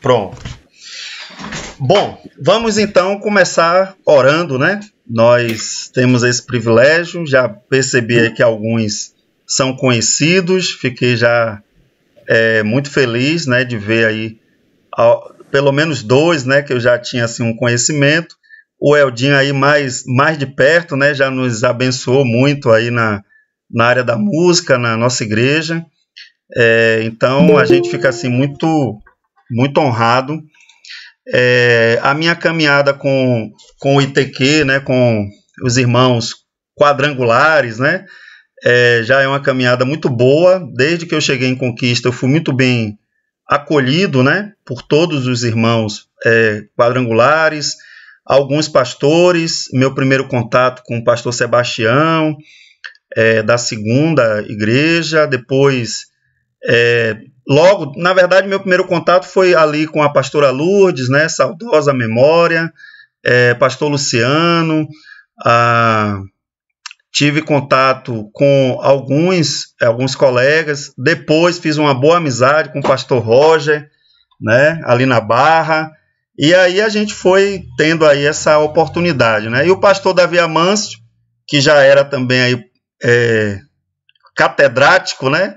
Pronto. Bom, vamos então começar orando, né? Nós temos esse privilégio, já percebi aí que alguns são conhecidos, fiquei já muito feliz, né, de ver aí pelo menos dois, né, que eu já tinha assim, um conhecimento. O Eldinho aí mais de perto, né, já nos abençoou muito aí na área da música, na nossa igreja. Então a gente fica assim muito honrado. A minha caminhada com o ITQ, né, com os irmãos quadrangulares, né, já é uma caminhada muito boa. Desde que eu cheguei em Conquista, eu fui muito bem acolhido, né, por todos os irmãos quadrangulares, alguns pastores. Meu primeiro contato com o pastor Sebastião, da segunda igreja, depois... logo, na verdade, meu primeiro contato foi ali com a pastora Lourdes, né, saudosa memória, pastor Luciano. Tive contato com alguns colegas. Depois fiz uma boa amizade com o pastor Roger, né, ali na Barra. E aí a gente foi tendo aí essa oportunidade, né? E o pastor Davi Amâncio, que já era também aí, catedrático, né,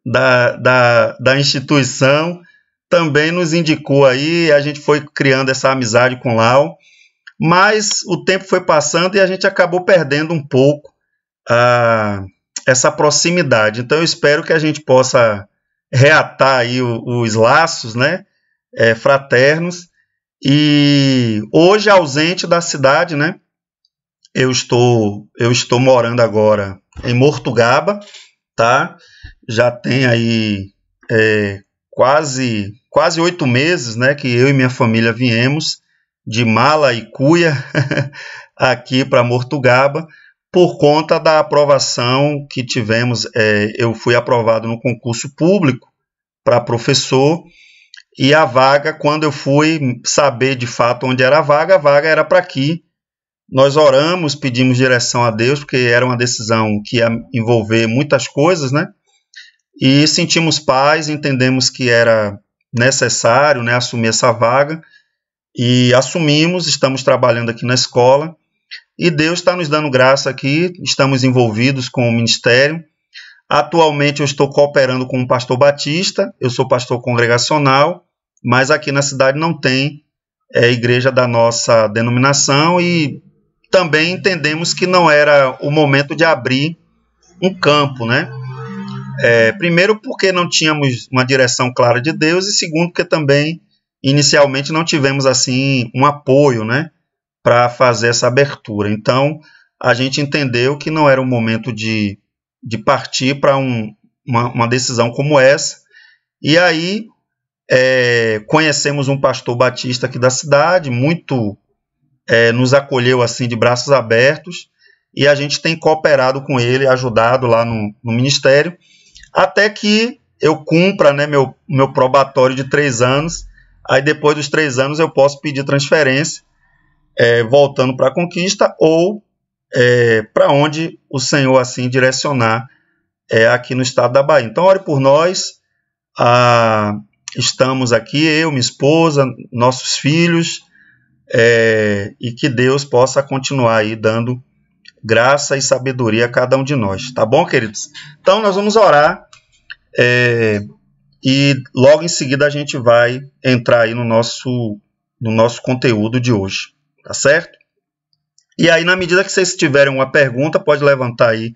da instituição, também nos indicou aí. A gente foi criando essa amizade com Lau, mas o tempo foi passando e a gente acabou perdendo um pouco essa proximidade. Então eu espero que a gente possa reatar aí os laços, né, fraternos. E hoje, ausente da cidade, né, eu estou morando agora em Mortugaba, tá? Já tem aí quase 8 meses, né, que eu e minha família viemos de mala e cuia aqui para Mortugaba, por conta da aprovação que tivemos. Eu fui aprovado no concurso público para professor, e a vaga, quando eu fui saber de fato onde era a vaga era para aqui. Nós oramos, pedimos direção a Deus, porque era uma decisão que ia envolver muitas coisas, né? E sentimos paz, entendemos que era necessário, né, assumir essa vaga, e assumimos. Estamos trabalhando aqui na escola, e Deus está nos dando graça aqui. Estamos envolvidos com o ministério. Atualmente eu estou cooperando com o pastor Batista. Eu sou pastor congregacional, mas aqui na cidade não tem igreja da nossa denominação, e também entendemos que não era o momento de abrir um campo, né? Primeiro, porque não tínhamos uma direção clara de Deus, e segundo, porque também inicialmente não tivemos assim um apoio, né, para fazer essa abertura. Então a gente entendeu que não era o momento de partir para uma decisão como essa. E aí conhecemos um pastor batista aqui da cidade, nos acolheu assim de braços abertos, e a gente tem cooperado com ele, ajudado lá no ministério, até que eu cumpra, né, meu probatório de 3 anos. Aí depois dos 3 anos eu posso pedir transferência, voltando para a Conquista, ou para onde o Senhor assim direcionar, aqui no estado da Bahia. Então ore por nós. Estamos aqui, eu, minha esposa, nossos filhos, e que Deus possa continuar aí dando graça e sabedoria a cada um de nós. Tá bom, queridos? Então nós vamos orar, e logo em seguida a gente vai entrar aí no nosso conteúdo de hoje, tá certo? E aí, na medida que vocês tiverem uma pergunta, pode levantar aí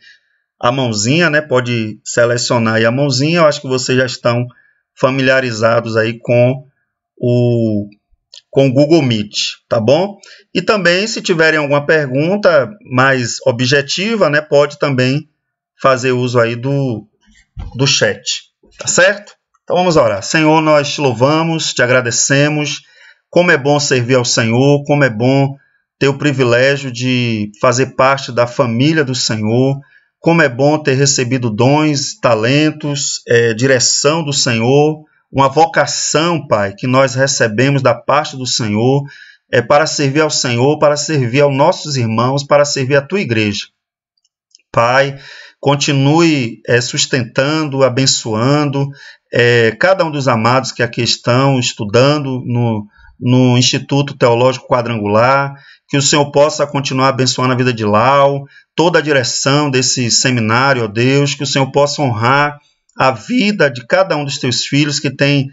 a mãozinha, né? Pode selecionar aí a mãozinha. Eu acho que vocês já estão familiarizados aí com o Google Meet, tá bom? E também, se tiverem alguma pergunta mais objetiva, né, pode também fazer uso aí do chat, tá certo? Então vamos orar. Senhor, nós te louvamos, te agradecemos. Como é bom servir ao Senhor, como é bom ter o privilégio de fazer parte da família do Senhor, como é bom ter recebido dons, talentos, direção do Senhor, uma vocação, Pai, que nós recebemos da parte do Senhor, para servir ao Senhor, para servir aos nossos irmãos, para servir a Tua igreja. Pai, continue sustentando, abençoando, cada um dos amados que aqui estão estudando no Instituto Teológico Quadrangular, que o Senhor possa continuar abençoando a vida de Lau, toda a direção desse seminário, ó Deus, que o Senhor possa honrar a vida de cada um dos teus filhos que tem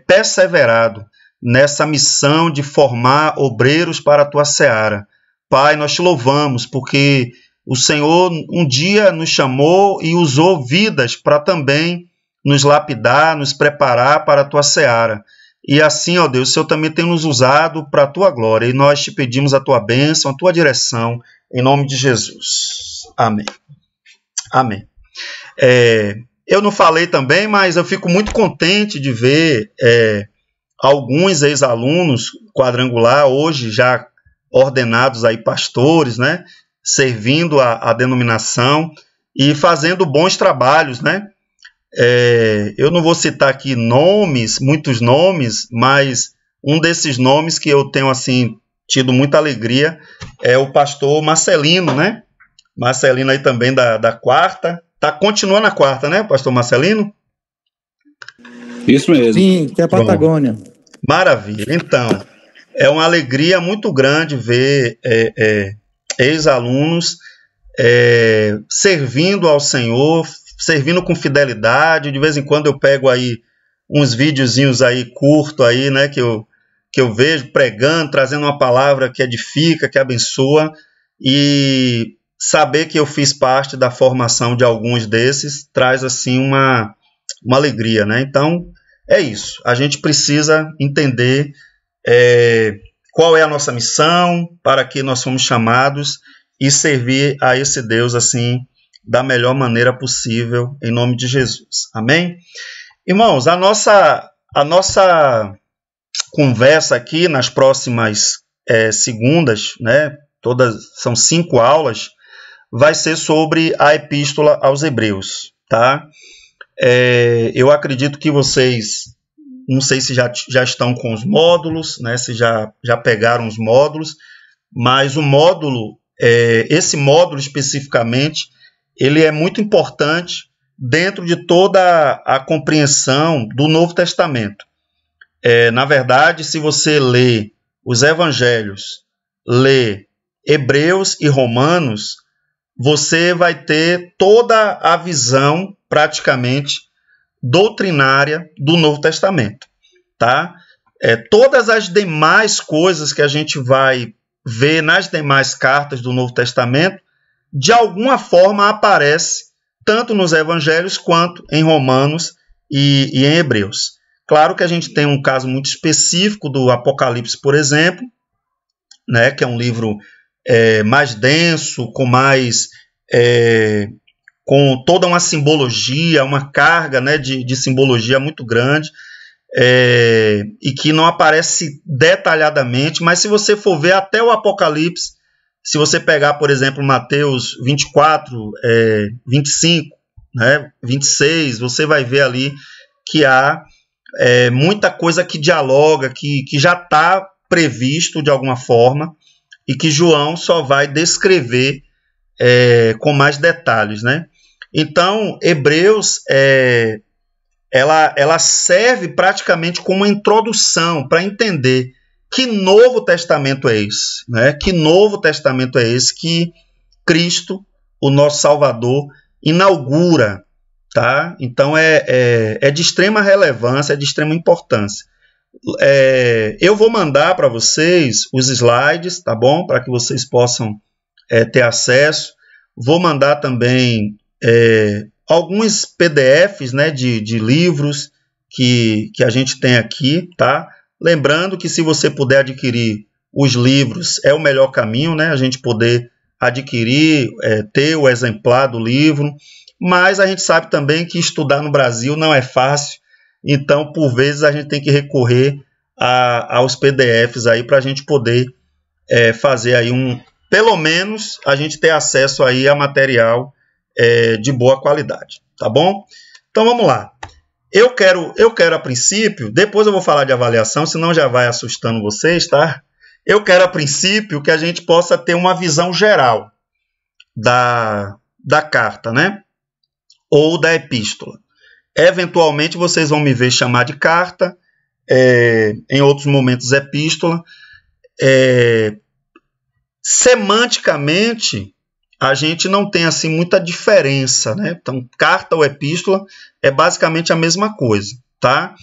perseverado nessa missão de formar obreiros para a tua seara. Pai, nós te louvamos porque o Senhor um dia nos chamou e usou vidas para também nos lapidar, nos preparar para a tua seara. E assim, ó Deus, o Senhor também tem nos usado para a tua glória. E nós te pedimos a tua bênção, a tua direção, em nome de Jesus. Amém. Amém. Eu não falei também, mas eu fico muito contente de ver alguns ex-alunos quadrangular, hoje já ordenados aí pastores, né? Servindo a denominação e fazendo bons trabalhos, né? Eu não vou citar aqui muitos nomes, mas um desses nomes que eu tenho assim tido muita alegria é o pastor Marcelino, né? Marcelino aí também da quarta. Continua na quarta, né, pastor Marcelino? Isso mesmo. Sim, que é a Patagônia. Pronto. Maravilha. Então, é uma alegria muito grande ver ex-alunos servindo ao Senhor, servindo com fidelidade. De vez em quando eu pego aí uns videozinhos aí curto aí, né, que eu vejo pregando, trazendo uma palavra que edifica, que abençoa, e saber que eu fiz parte da formação de alguns desses traz assim uma alegria, né? Então é isso. A gente precisa entender qual é a nossa missão, para que nós fomos chamados, e servir a esse Deus assim da melhor maneira possível, em nome de Jesus. Amém? Irmãos, a nossa conversa aqui nas próximas segundas, né? São 5 aulas, vai ser sobre a Epístola aos Hebreus, tá? Eu acredito que vocês, não sei se já estão com os módulos, né? Se já pegaram os módulos, mas o módulo, esse módulo especificamente, ele é muito importante dentro de toda a compreensão do Novo Testamento. Na verdade, se você lê os Evangelhos, lê Hebreus e Romanos, você vai ter toda a visão, praticamente, doutrinária do Novo Testamento, tá? Todas as demais coisas que a gente vai ver nas demais cartas do Novo Testamento, de alguma forma aparece tanto nos Evangelhos quanto em Romanos e em Hebreus. Claro que a gente tem um caso muito específico do Apocalipse, por exemplo, né, que é um livro mais denso, com toda uma simbologia, uma carga, né, de simbologia muito grande, e que não aparece detalhadamente, mas se você for ver até o Apocalipse, se você pegar, por exemplo, Mateus 24, 25, né, 26, você vai ver ali que há muita coisa que dialoga, que já está previsto de alguma forma, e que João só vai descrever com mais detalhes, né? Então, Hebreus, ela serve praticamente como uma introdução para entender que Novo Testamento é esse, né? Que Novo Testamento é esse que Cristo, o nosso Salvador, inaugura, tá? Então, é de extrema relevância, é de extrema importância. Eu vou mandar para vocês os slides, tá bom? Para que vocês possam ter acesso. Vou mandar também alguns PDFs, né, de livros que a gente tem aqui, tá? Lembrando que se você puder adquirir os livros, é o melhor caminho, né? A gente poder adquirir, ter o exemplar do livro, mas a gente sabe também que estudar no Brasil não é fácil, então, por vezes, a gente tem que recorrer aos PDFs aí para a gente poder fazer aí pelo menos a gente ter acesso aí a material de boa qualidade, tá bom? Então vamos lá. Eu quero a princípio, depois eu vou falar de avaliação, senão já vai assustando vocês, tá? Eu quero a princípio que a gente possa ter uma visão geral da carta, né? Ou da epístola. Eventualmente vocês vão me ver chamar de carta, em outros momentos epístola. Semanticamente, a gente não tem assim muita diferença, né? Então, carta ou epístola é basicamente a mesma coisa, tá?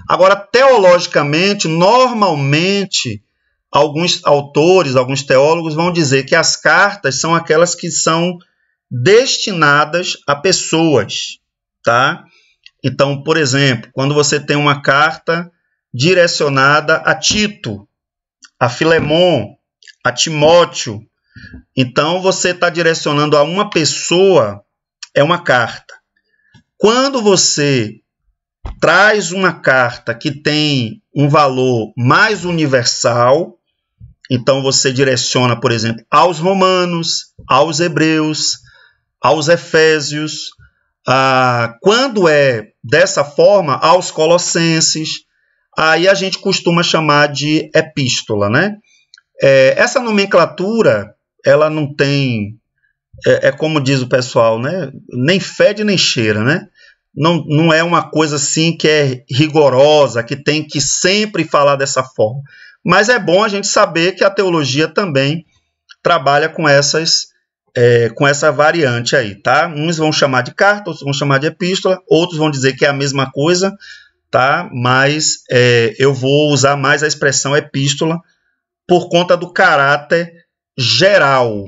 Agora, teologicamente, normalmente, alguns autores, alguns teólogos vão dizer que as cartas são aquelas que são destinadas a pessoas, tá? Então, por exemplo, quando você tem uma carta direcionada a Tito, a Filemon, a Timóteo, então você está direcionando a uma pessoa, é uma carta. Quando você traz uma carta que tem um valor mais universal, então você direciona, por exemplo, aos romanos, aos hebreus, aos efésios. Quando é dessa forma, aos colossenses, aí a gente costuma chamar de epístola, né? Essa nomenclatura, ela não tem, como diz o pessoal, né? Nem fede nem cheira, né? Não é uma coisa assim que é rigorosa, que tem que sempre falar dessa forma. Mas é bom a gente saber que a teologia também trabalha com essa variante aí, tá? Uns vão chamar de carta, outros vão chamar de epístola, outros vão dizer que é a mesma coisa, tá? Mas eu vou usar mais a expressão epístola por conta do caráter geral.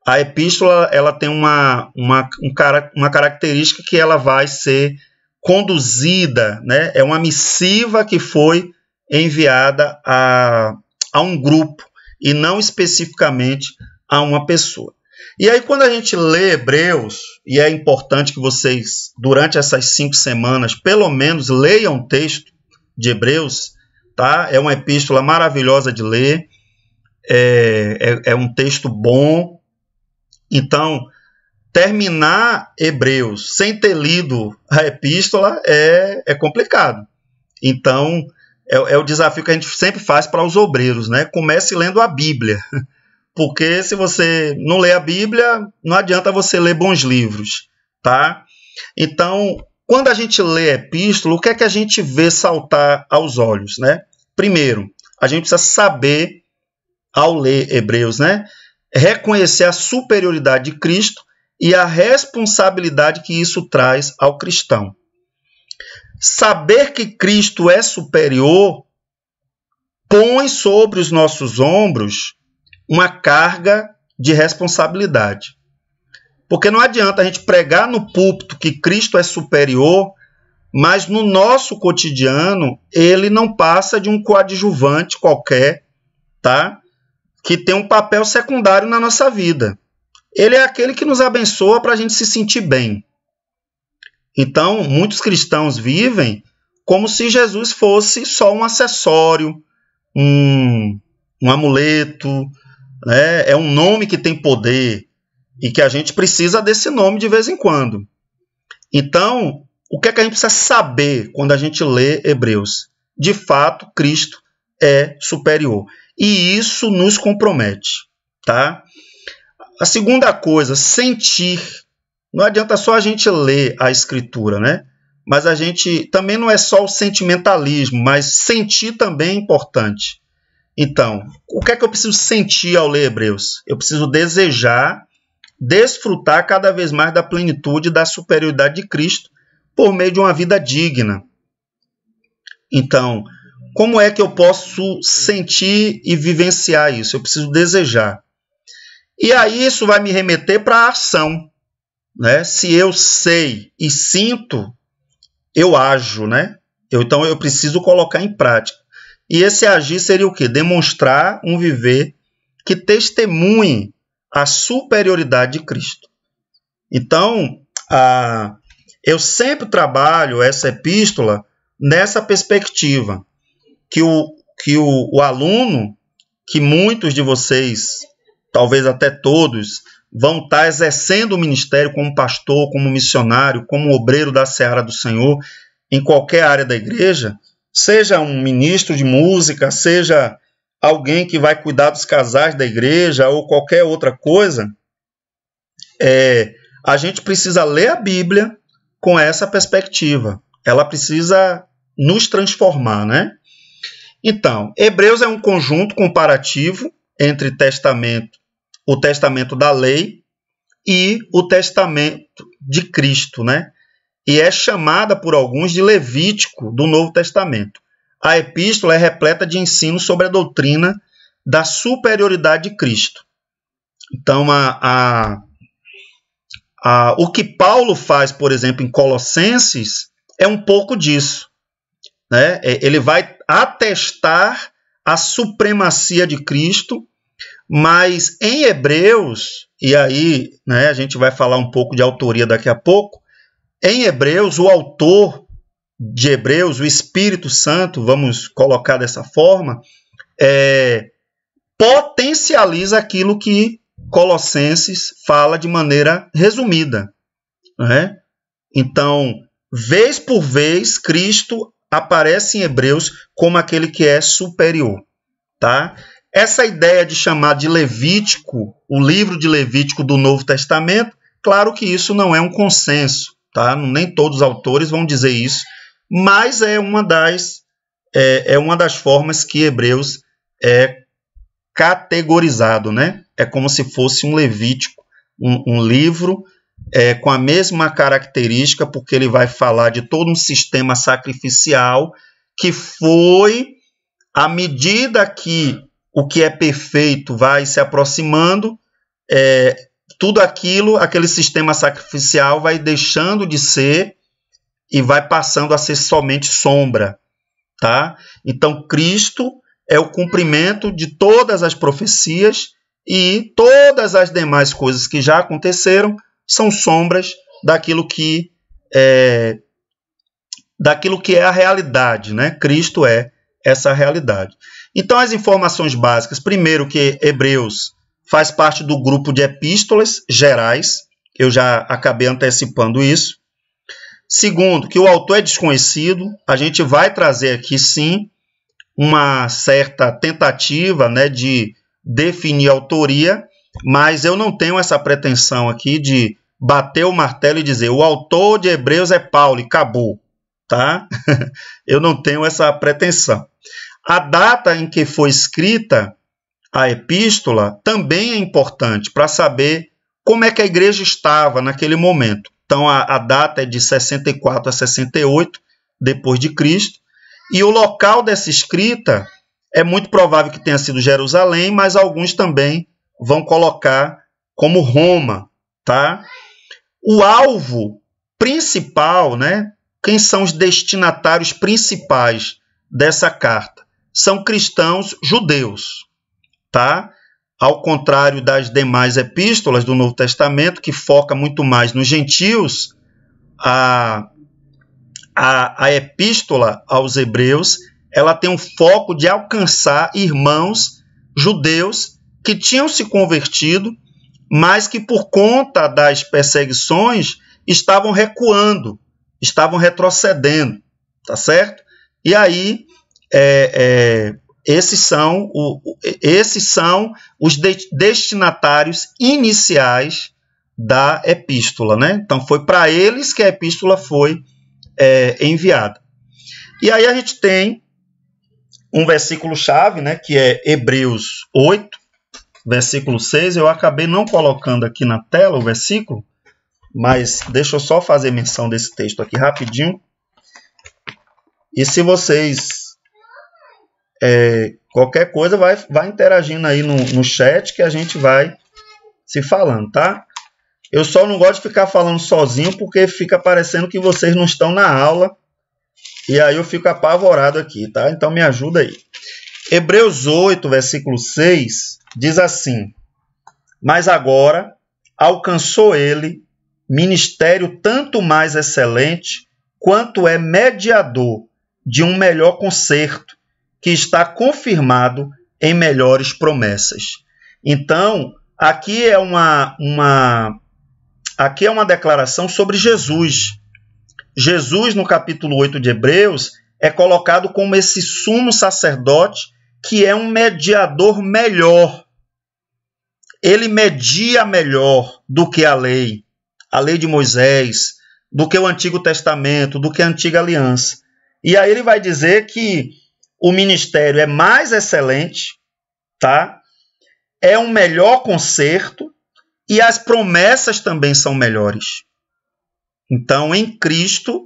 A epístola, ela tem uma característica que ela vai ser conduzida, né? É uma missiva que foi enviada a um grupo e não especificamente a uma pessoa. E aí, quando a gente lê Hebreus, e é importante que vocês, durante essas 5 semanas, pelo menos leiam o texto de Hebreus, tá? É uma epístola maravilhosa de ler, é um texto bom. Então, terminar Hebreus sem ter lido a epístola é complicado. Então, é o desafio que a gente sempre faz para os obreiros, né? Comece lendo a Bíblia. Porque se você não lê a Bíblia, não adianta você ler bons livros, tá? Então, quando a gente lê a epístola, o que é que a gente vê saltar aos olhos, né? Primeiro, a gente precisa saber, ao ler Hebreus, né? Reconhecer a superioridade de Cristo e a responsabilidade que isso traz ao cristão. Saber que Cristo é superior põe sobre os nossos ombros uma carga de responsabilidade. Porque não adianta a gente pregar no púlpito que Cristo é superior, mas no nosso cotidiano ele não passa de um coadjuvante qualquer, tá? Que tem um papel secundário na nossa vida. Ele é aquele que nos abençoa para a gente se sentir bem. Então, muitos cristãos vivem como se Jesus fosse só um acessório, um amuleto, né? É um nome que tem poder e que a gente precisa desse nome de vez em quando. Então, o que é que a gente precisa saber quando a gente lê Hebreus? De fato, Cristo é superior. E isso nos compromete, tá? A segunda coisa, sentir. Não adianta só a gente ler a Escritura, né? Mas a gente também não é só o sentimentalismo, mas sentir também é importante. Então, o que é que eu preciso sentir ao ler Hebreus? Eu preciso desejar, desfrutar cada vez mais da plenitude da superioridade de Cristo por meio de uma vida digna. Então, como é que eu posso sentir e vivenciar isso? Eu preciso desejar. E aí isso vai me remeter para a ação, né? Se eu sei e sinto, eu ajo, né? Então eu preciso colocar em prática. E esse agir seria o quê? Demonstrar um viver que testemunhe a superioridade de Cristo. Então, eu sempre trabalho essa epístola nessa perspectiva, que o aluno, que muitos de vocês, talvez até todos, vão estar exercendo o ministério como pastor, como missionário, como obreiro da seara do Senhor, em qualquer área da igreja, seja um ministro de música, seja alguém que vai cuidar dos casais da igreja ou qualquer outra coisa, a gente precisa ler a Bíblia, com essa perspectiva. Ela precisa nos transformar, né? Então, Hebreus é um conjunto comparativo entre o testamento da lei e o testamento de Cristo, né? E é chamada por alguns de Levítico do Novo Testamento. A epístola é repleta de ensino sobre a doutrina da superioridade de Cristo. Então, o que Paulo faz, por exemplo, em Colossenses, é um pouco disso, né? Ele vai atestar a supremacia de Cristo, mas em Hebreus, e aí, né, a gente vai falar um pouco de autoria daqui a pouco, em Hebreus, o autor de Hebreus, o Espírito Santo, vamos colocar dessa forma, potencializa aquilo que Colossenses fala de maneira resumida, né? Então, vez por vez, Cristo aparece em Hebreus como aquele que é superior, tá? Essa ideia de chamar de Levítico, o livro de Levítico do Novo Testamento, claro que isso não é um consenso, tá? Nem todos os autores vão dizer isso, mas é uma das formas que Hebreus é categorizado, né? É como se fosse um Levítico, um livro com a mesma característica, porque ele vai falar de todo um sistema sacrificial que foi, à medida que o que é perfeito vai se aproximando, tudo aquele sistema sacrificial vai deixando de ser e vai passando a ser somente sombra, tá? Então, Cristo é o cumprimento de todas as profecias e todas as demais coisas que já aconteceram são sombras daquilo que é a realidade, né? Cristo é essa realidade. Então, as informações básicas, primeiro que Hebreus faz parte do grupo de epístolas gerais, eu já acabei antecipando isso. Segundo, que o autor é desconhecido, a gente vai trazer aqui sim uma certa tentativa, né, de definir a autoria, mas eu não tenho essa pretensão aqui de bater o martelo e dizer o autor de Hebreus é Paulo e acabou, tá? Eu não tenho essa pretensão. A data em que foi escrita a epístola também é importante para saber como é que a igreja estava naquele momento. Então, a data é de 64 a 68 depois de Cristo, e o local dessa escrita é muito provável que tenha sido Jerusalém, mas alguns também vão colocar como Roma, tá? O alvo principal, né? Quem são os destinatários principais dessa carta? São cristãos judeus, tá? Ao contrário das demais epístolas do Novo Testamento, que foca muito mais nos gentios, a epístola aos Hebreus, ela tem um foco de alcançar irmãos judeus que tinham se convertido, mas que por conta das perseguições estavam recuando, estavam retrocedendo, tá certo? E aí, esses são os destinatários iniciais da epístola, né? Então, foi para eles que a epístola foi enviada. E aí a gente tem um versículo-chave, né, que é Hebreus 8, versículo 6. Eu acabei não colocando aqui na tela o versículo, mas deixa eu só fazer menção desse texto aqui rapidinho. E se vocês qualquer coisa, vai interagindo aí no chat que a gente vai se falando, tá? Eu só não gosto de ficar falando sozinho porque fica parecendo que vocês não estão na aula e aí eu fico apavorado aqui, tá? Então me ajuda aí. Hebreus 8, versículo 6, diz assim: mas agora alcançou ele ministério tanto mais excelente quanto é mediador de um melhor concerto, que está confirmado em melhores promessas. Então, aqui é uma declaração sobre Jesus. Jesus, no capítulo 8 de Hebreus, é colocado como esse sumo sacerdote que é um mediador melhor. Ele media melhor do que a lei de Moisés, do que o Antigo Testamento, do que a Antiga Aliança. E aí ele vai dizer que o ministério é mais excelente, tá? É um melhor concerto e as promessas também são melhores. Então, em Cristo,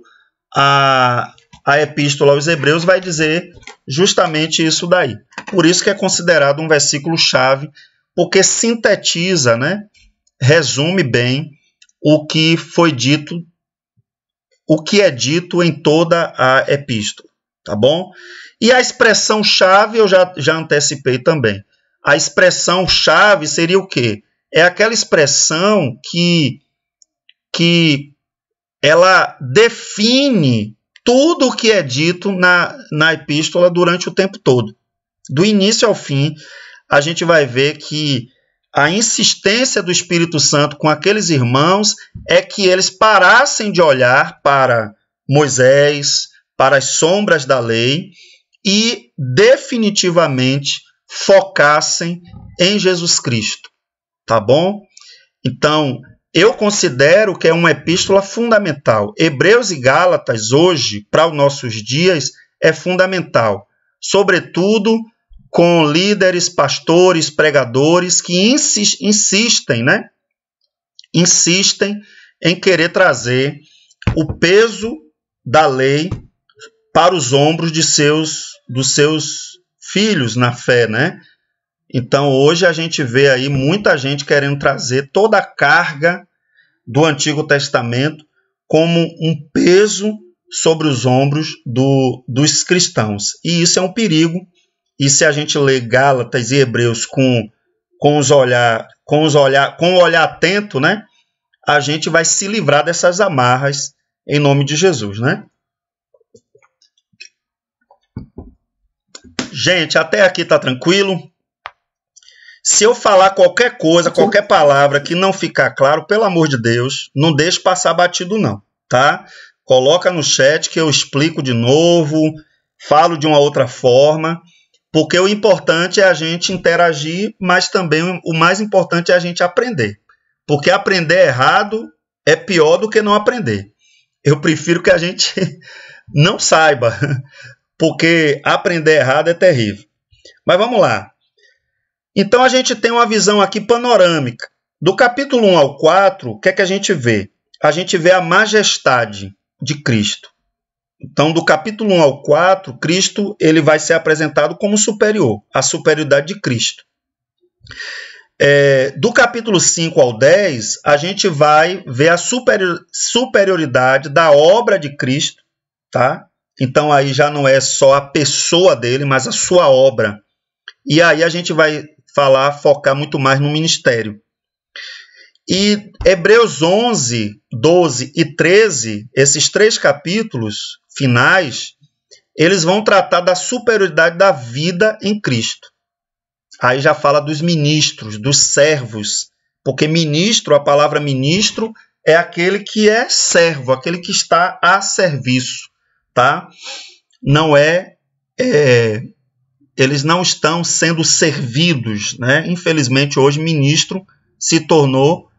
a Epístola aos Hebreus vai dizer justamente isso daí. Por isso que é considerado um versículo-chave, porque sintetiza, né? Resume bem o que foi dito, o que é dito em toda a epístola, tá bom? E a expressão-chave eu já antecipei também. A expressão-chave seria o quê? É aquela expressão que ela define tudo o que é dito na epístola durante o tempo todo. Do início ao fim, a gente vai ver que a insistência do Espírito Santo com aqueles irmãos é que eles parassem de olhar para Moisés, para as sombras da lei e definitivamente focassem em Jesus Cristo. Tá bom? Então, eu considero que é uma epístola fundamental. Hebreus e Gálatas, hoje, para os nossos dias, é fundamental. Sobretudo com líderes, pastores, pregadores que insistem, né? Insistem em querer trazer o peso da lei para os ombros dos seus filhos na fé, né? Então, hoje a gente vê aí muita gente querendo trazer toda a carga do Antigo Testamento como um peso sobre os ombros dos cristãos. E isso é um perigo. E se a gente lê Gálatas e Hebreus com o olhar atento, né, a gente vai se livrar dessas amarras em nome de Jesus, né? Gente, até aqui tá tranquilo? Se eu falar qualquer coisa, qualquer palavra que não ficar claro, pelo amor de Deus, não deixe passar batido não, tá? Coloca no chat que eu explico de novo, falo de uma outra forma, porque o importante é a gente interagir, mas também o mais importante é a gente aprender. Porque aprender errado é pior do que não aprender. Eu prefiro que a gente não saiba, porque aprender errado é terrível. Mas vamos lá. Então, a gente tem uma visão aqui panorâmica. Do capítulo 1 ao 4, o que é que a gente vê? A gente vê a majestade de Cristo. Então, do capítulo 1 ao 4, Cristo ele vai ser apresentado como superior, a superioridade de Cristo. Do capítulo 5 ao 10, a gente vai ver a superioridade da obra de Cristo, tá? Então, aí já não é só a pessoa dele, mas a sua obra. E aí a gente vai focar muito mais no ministério. E Hebreus 11, 12 e 13, esses 3 capítulos finais, eles vão tratar da superioridade da vida em Cristo. Aí já fala dos ministros, dos servos, porque ministro, a palavra ministro, é aquele que é servo, aquele que está a serviço, tá? Não eles não estão sendo servidos, né? Infelizmente, hoje, ministro se tornou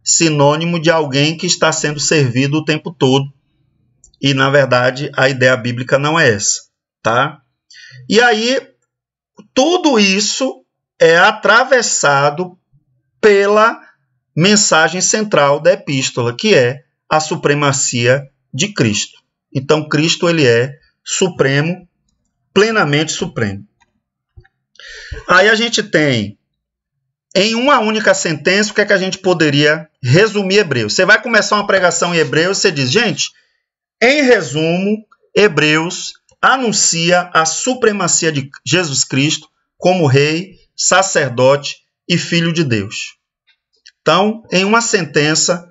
sinônimo de alguém que está sendo servido o tempo todo. E, na verdade, a ideia bíblica não é essa, tá? E aí, tudo isso é atravessado pela mensagem central da epístola, que é a supremacia de Cristo. Então, Cristo ele é supremo, plenamente supremo. Aí a gente tem, em uma única sentença, o que é que a gente poderia resumir Hebreus? Você vai começar uma pregação em Hebreus, você diz, gente, em resumo, Hebreus anuncia a supremacia de Jesus Cristo como rei, sacerdote e filho de Deus. Então, em uma sentença,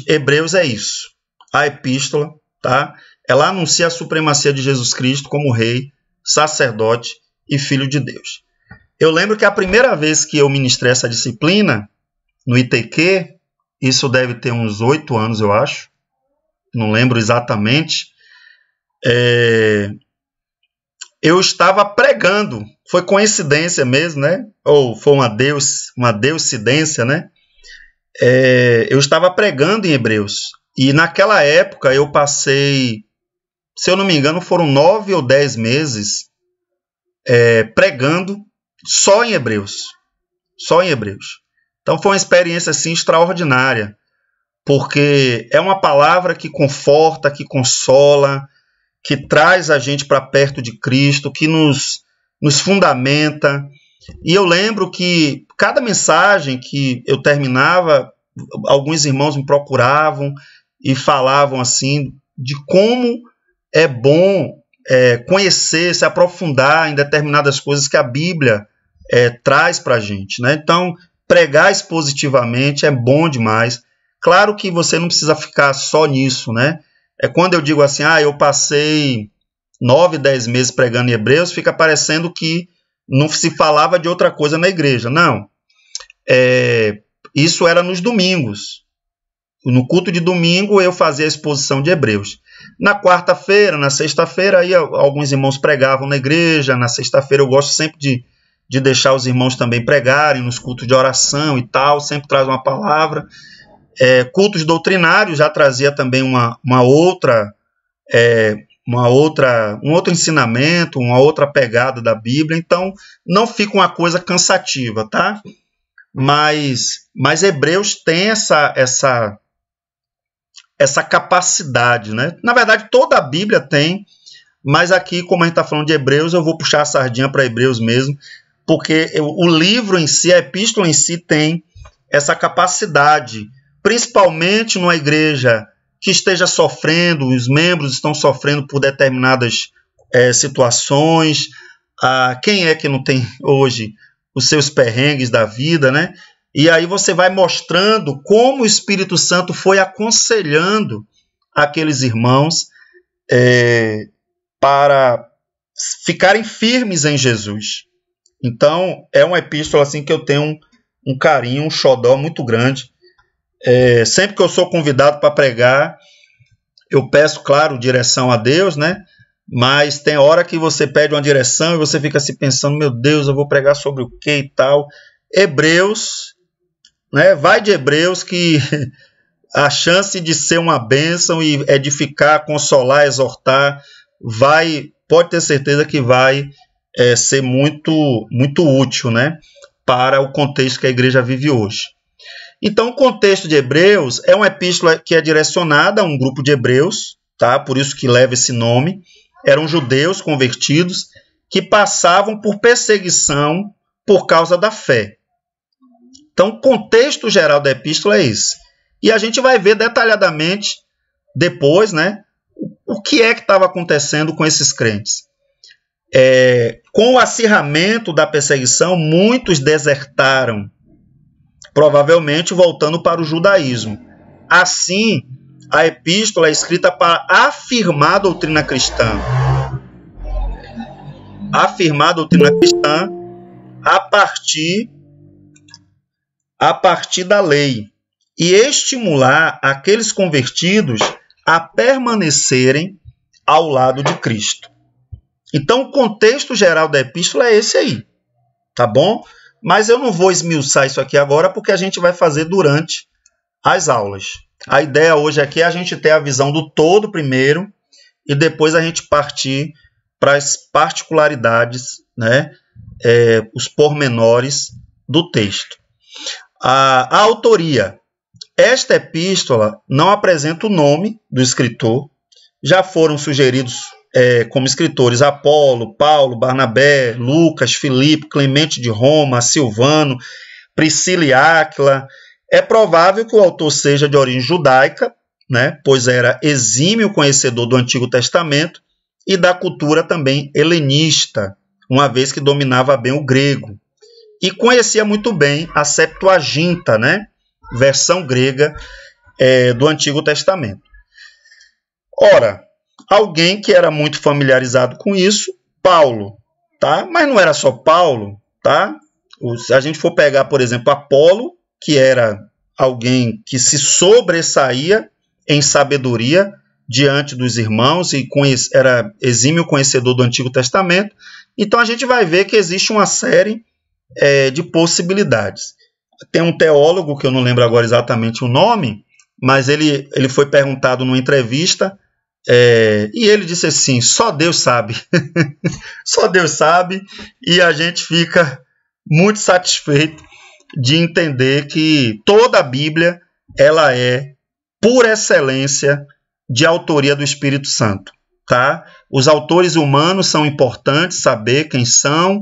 Hebreus é isso. A epístola, tá? Ela anuncia a supremacia de Jesus Cristo como rei, sacerdote e filho de Deus. Eu lembro que a primeira vez que eu ministrei essa disciplina, no ITQ, isso deve ter uns 8 anos, eu acho, não lembro exatamente, eu estava pregando, foi coincidência mesmo, né? Ou foi uma deucidência, né? Eu estava pregando em Hebreus, E naquela época eu passei, se eu não me engano, foram 9 ou 10 meses pregando só em Hebreus. Só em Hebreus. Então foi uma experiência assim, extraordinária, porque é uma palavra que conforta, que consola, que traz a gente para perto de Cristo, que nos fundamenta. E eu lembro que cada mensagem que eu terminava, alguns irmãos me procuravam e falavam assim de como é bom conhecer, se aprofundar em determinadas coisas que a Bíblia traz para a gente, né? Então, pregar expositivamente é bom demais. Claro que você não precisa ficar só nisso, né? Quando eu digo assim, eu passei 9, 10 meses pregando em Hebreus, fica parecendo que não se falava de outra coisa na igreja. Não. Isso era nos domingos. No culto de domingo eu fazia a exposição de Hebreus. Na quarta-feira, na sexta-feira, aí alguns irmãos pregavam na igreja. Na sexta-feira eu gosto sempre de deixar os irmãos também pregarem nos cultos de oração e tal, sempre traz uma palavra. Cultos doutrinários já trazia também um outro ensinamento, uma outra pegada da Bíblia, então não fica uma coisa cansativa, tá? Mas Hebreus tem essa capacidade, né? Na verdade, toda a Bíblia tem, mas aqui, como a gente está falando de Hebreus, eu vou puxar a sardinha para Hebreus mesmo, porque o livro em si, a epístola em si tem essa capacidade, principalmente numa igreja que esteja sofrendo, os membros estão sofrendo por determinadas situações. Quem é que não tem hoje os seus perrengues da vida, né? E aí você vai mostrando como o Espírito Santo foi aconselhando aqueles irmãos para ficarem firmes em Jesus. Então, é uma epístola assim que eu tenho um carinho, um xodó muito grande. Sempre que eu sou convidado para pregar, eu peço, claro, direção a Deus, né? Mas tem hora que você pede uma direção e você fica se pensando, meu Deus, eu vou pregar sobre o que e tal. Hebreus, né? Vai de Hebreus que a chance de ser uma bênção e edificar, consolar, exortar, pode ter certeza que vai ser muito, muito útil, né? Para o contexto que a igreja vive hoje. Então, o contexto de Hebreus é uma epístola que é direcionada a um grupo de hebreus, tá? Por isso que leva esse nome. Eram judeus convertidos que passavam por perseguição por causa da fé. Então, o contexto geral da epístola é esse. E a gente vai ver detalhadamente depois, né, o que é que estava acontecendo com esses crentes. Com o acirramento da perseguição, muitos desertaram, provavelmente voltando para o judaísmo. Assim, a epístola é escrita para afirmar a doutrina cristã. Afirmar a doutrina cristã a partir da lei e estimular aqueles convertidos a permanecerem ao lado de Cristo. Então, o contexto geral da epístola é esse aí, tá bom? Mas eu não vou esmiuçar isso aqui agora, porque a gente vai fazer durante as aulas. A ideia hoje aqui é a gente ter a visão do todo primeiro, e depois a gente partir para as particularidades, né? Os pormenores do texto. A autoria. Esta epístola não apresenta o nome do escritor. Já foram sugeridos como escritores Apolo, Paulo, Barnabé, Lucas, Filipe, Clemente de Roma, Silvano, Priscila e Áquila. É provável que o autor seja de origem judaica, né, pois era exímio conhecedor do Antigo Testamento e da cultura também helenista, uma vez que dominava bem o grego. E conhecia muito bem a Septuaginta, né, versão grega do Antigo Testamento. Ora, alguém que era muito familiarizado com isso, Paulo, tá? Mas não era só Paulo, tá? Se a gente for pegar, por exemplo, Apolo, que era alguém que se sobressaía em sabedoria diante dos irmãos e era exímio conhecedor do Antigo Testamento, então a gente vai ver que existe uma série de possibilidades. Tem um teólogo, que eu não lembro agora exatamente o nome, mas ele foi perguntado numa entrevista, e ele disse assim, só Deus sabe. Só Deus sabe, e a gente fica muito satisfeito de entender que toda a Bíblia ela é, por excelência, de autoria do Espírito Santo. Tá? Os autores humanos são importantes saber quem são.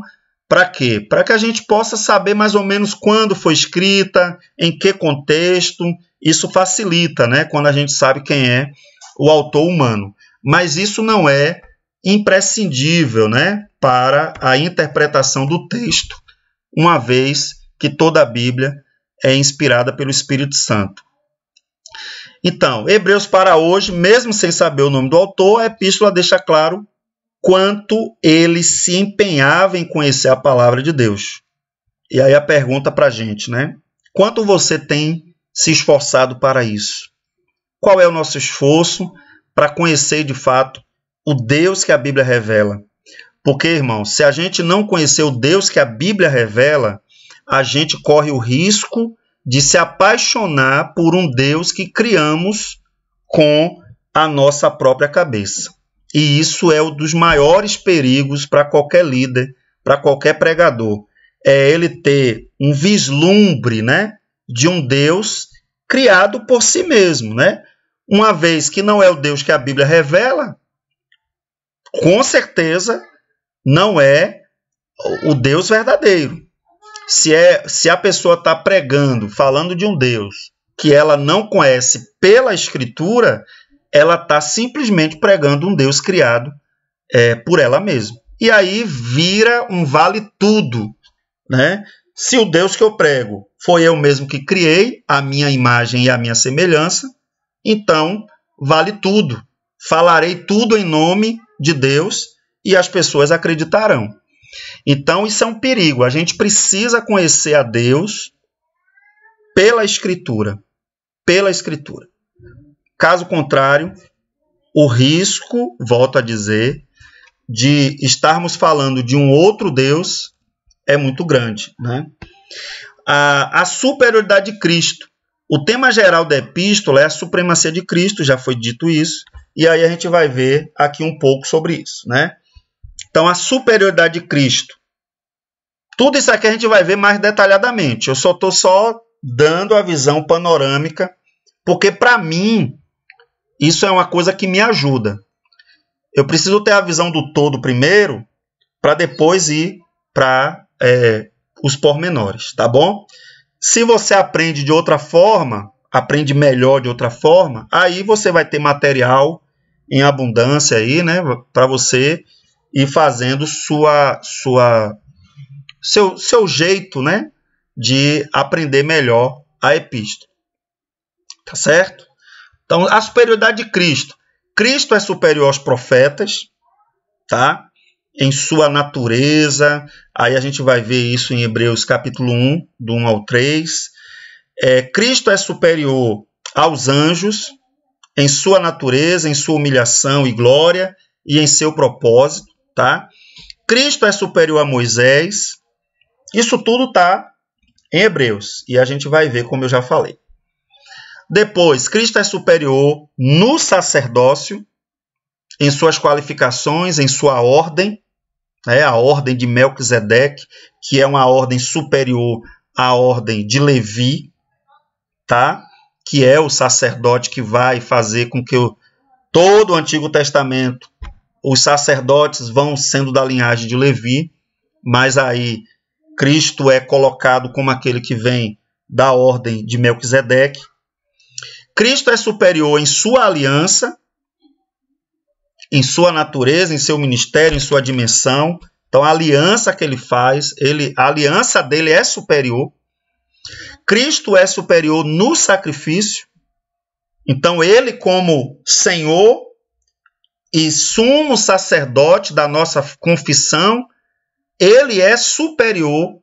Para quê? Para que a gente possa saber mais ou menos quando foi escrita, em que contexto. Isso facilita, né? Quando a gente sabe quem é o autor humano. Mas isso não é imprescindível, né? Para a interpretação do texto, uma vez que toda a Bíblia é inspirada pelo Espírito Santo. Então, Hebreus para hoje, mesmo sem saber o nome do autor, a epístola deixa claro quanto ele se empenhava em conhecer a palavra de Deus. E aí a pergunta para a gente, né? Quanto você tem se esforçado para isso? Qual é o nosso esforço para conhecer de fato o Deus que a Bíblia revela? Porque, irmão, se a gente não conhecer o Deus que a Bíblia revela, a gente corre o risco de se apaixonar por um Deus que criamos com a nossa própria cabeça. E isso é um dos maiores perigos para qualquer líder, para qualquer pregador. É ele ter um vislumbre, né, de um Deus criado por si mesmo, né? Uma vez que não é o Deus que a Bíblia revela, com certeza não é o Deus verdadeiro. Se a pessoa está pregando, falando de um Deus que ela não conhece pela Escritura, ela está simplesmente pregando um Deus criado por ela mesma. E aí vira um vale tudo, né? Se o Deus que eu prego foi eu mesmo que criei, a minha imagem e a minha semelhança, então vale tudo. Falarei tudo em nome de Deus e as pessoas acreditarão. Então isso é um perigo. A gente precisa conhecer a Deus pela Escritura. Pela Escritura. Caso contrário, o risco, volto a dizer, de estarmos falando de um outro Deus é muito grande, né? A superioridade de Cristo. O tema geral da epístola é a supremacia de Cristo, já foi dito isso, e aí a gente vai ver aqui um pouco sobre isso, né? Então, a superioridade de Cristo. Tudo isso aqui a gente vai ver mais detalhadamente. Eu só estou dando a visão panorâmica, porque para mim isso é uma coisa que me ajuda. Eu preciso ter a visão do todo primeiro, para depois ir para os pormenores, tá bom? Se você aprende de outra forma, aprende melhor de outra forma, aí você vai ter material em abundância aí, né, para você ir fazendo seu jeito, né, de aprender melhor a epístola. Tá certo? Então, a superioridade de Cristo. Cristo é superior aos profetas, tá? Em sua natureza. Aí a gente vai ver isso em Hebreus capítulo 1, do 1 ao 3. Cristo é superior aos anjos, em sua natureza, em sua humilhação e glória, e em seu propósito, tá? Cristo é superior a Moisés. Isso tudo está em Hebreus, e a gente vai ver como eu já falei. Depois, Cristo é superior no sacerdócio, em suas qualificações, em sua ordem, a ordem de Melquisedeque, que é uma ordem superior à ordem de Levi, tá? Que é o sacerdote que vai fazer com que todo o Antigo Testamento, os sacerdotes vão sendo da linhagem de Levi, mas aí Cristo é colocado como aquele que vem da ordem de Melquisedeque. Cristo é superior em sua aliança, em sua natureza, em seu ministério, em sua dimensão. Então, a aliança que ele faz, a aliança dele é superior. Cristo é superior no sacrifício. Então, ele como Senhor e sumo sacerdote da nossa confissão, ele é superior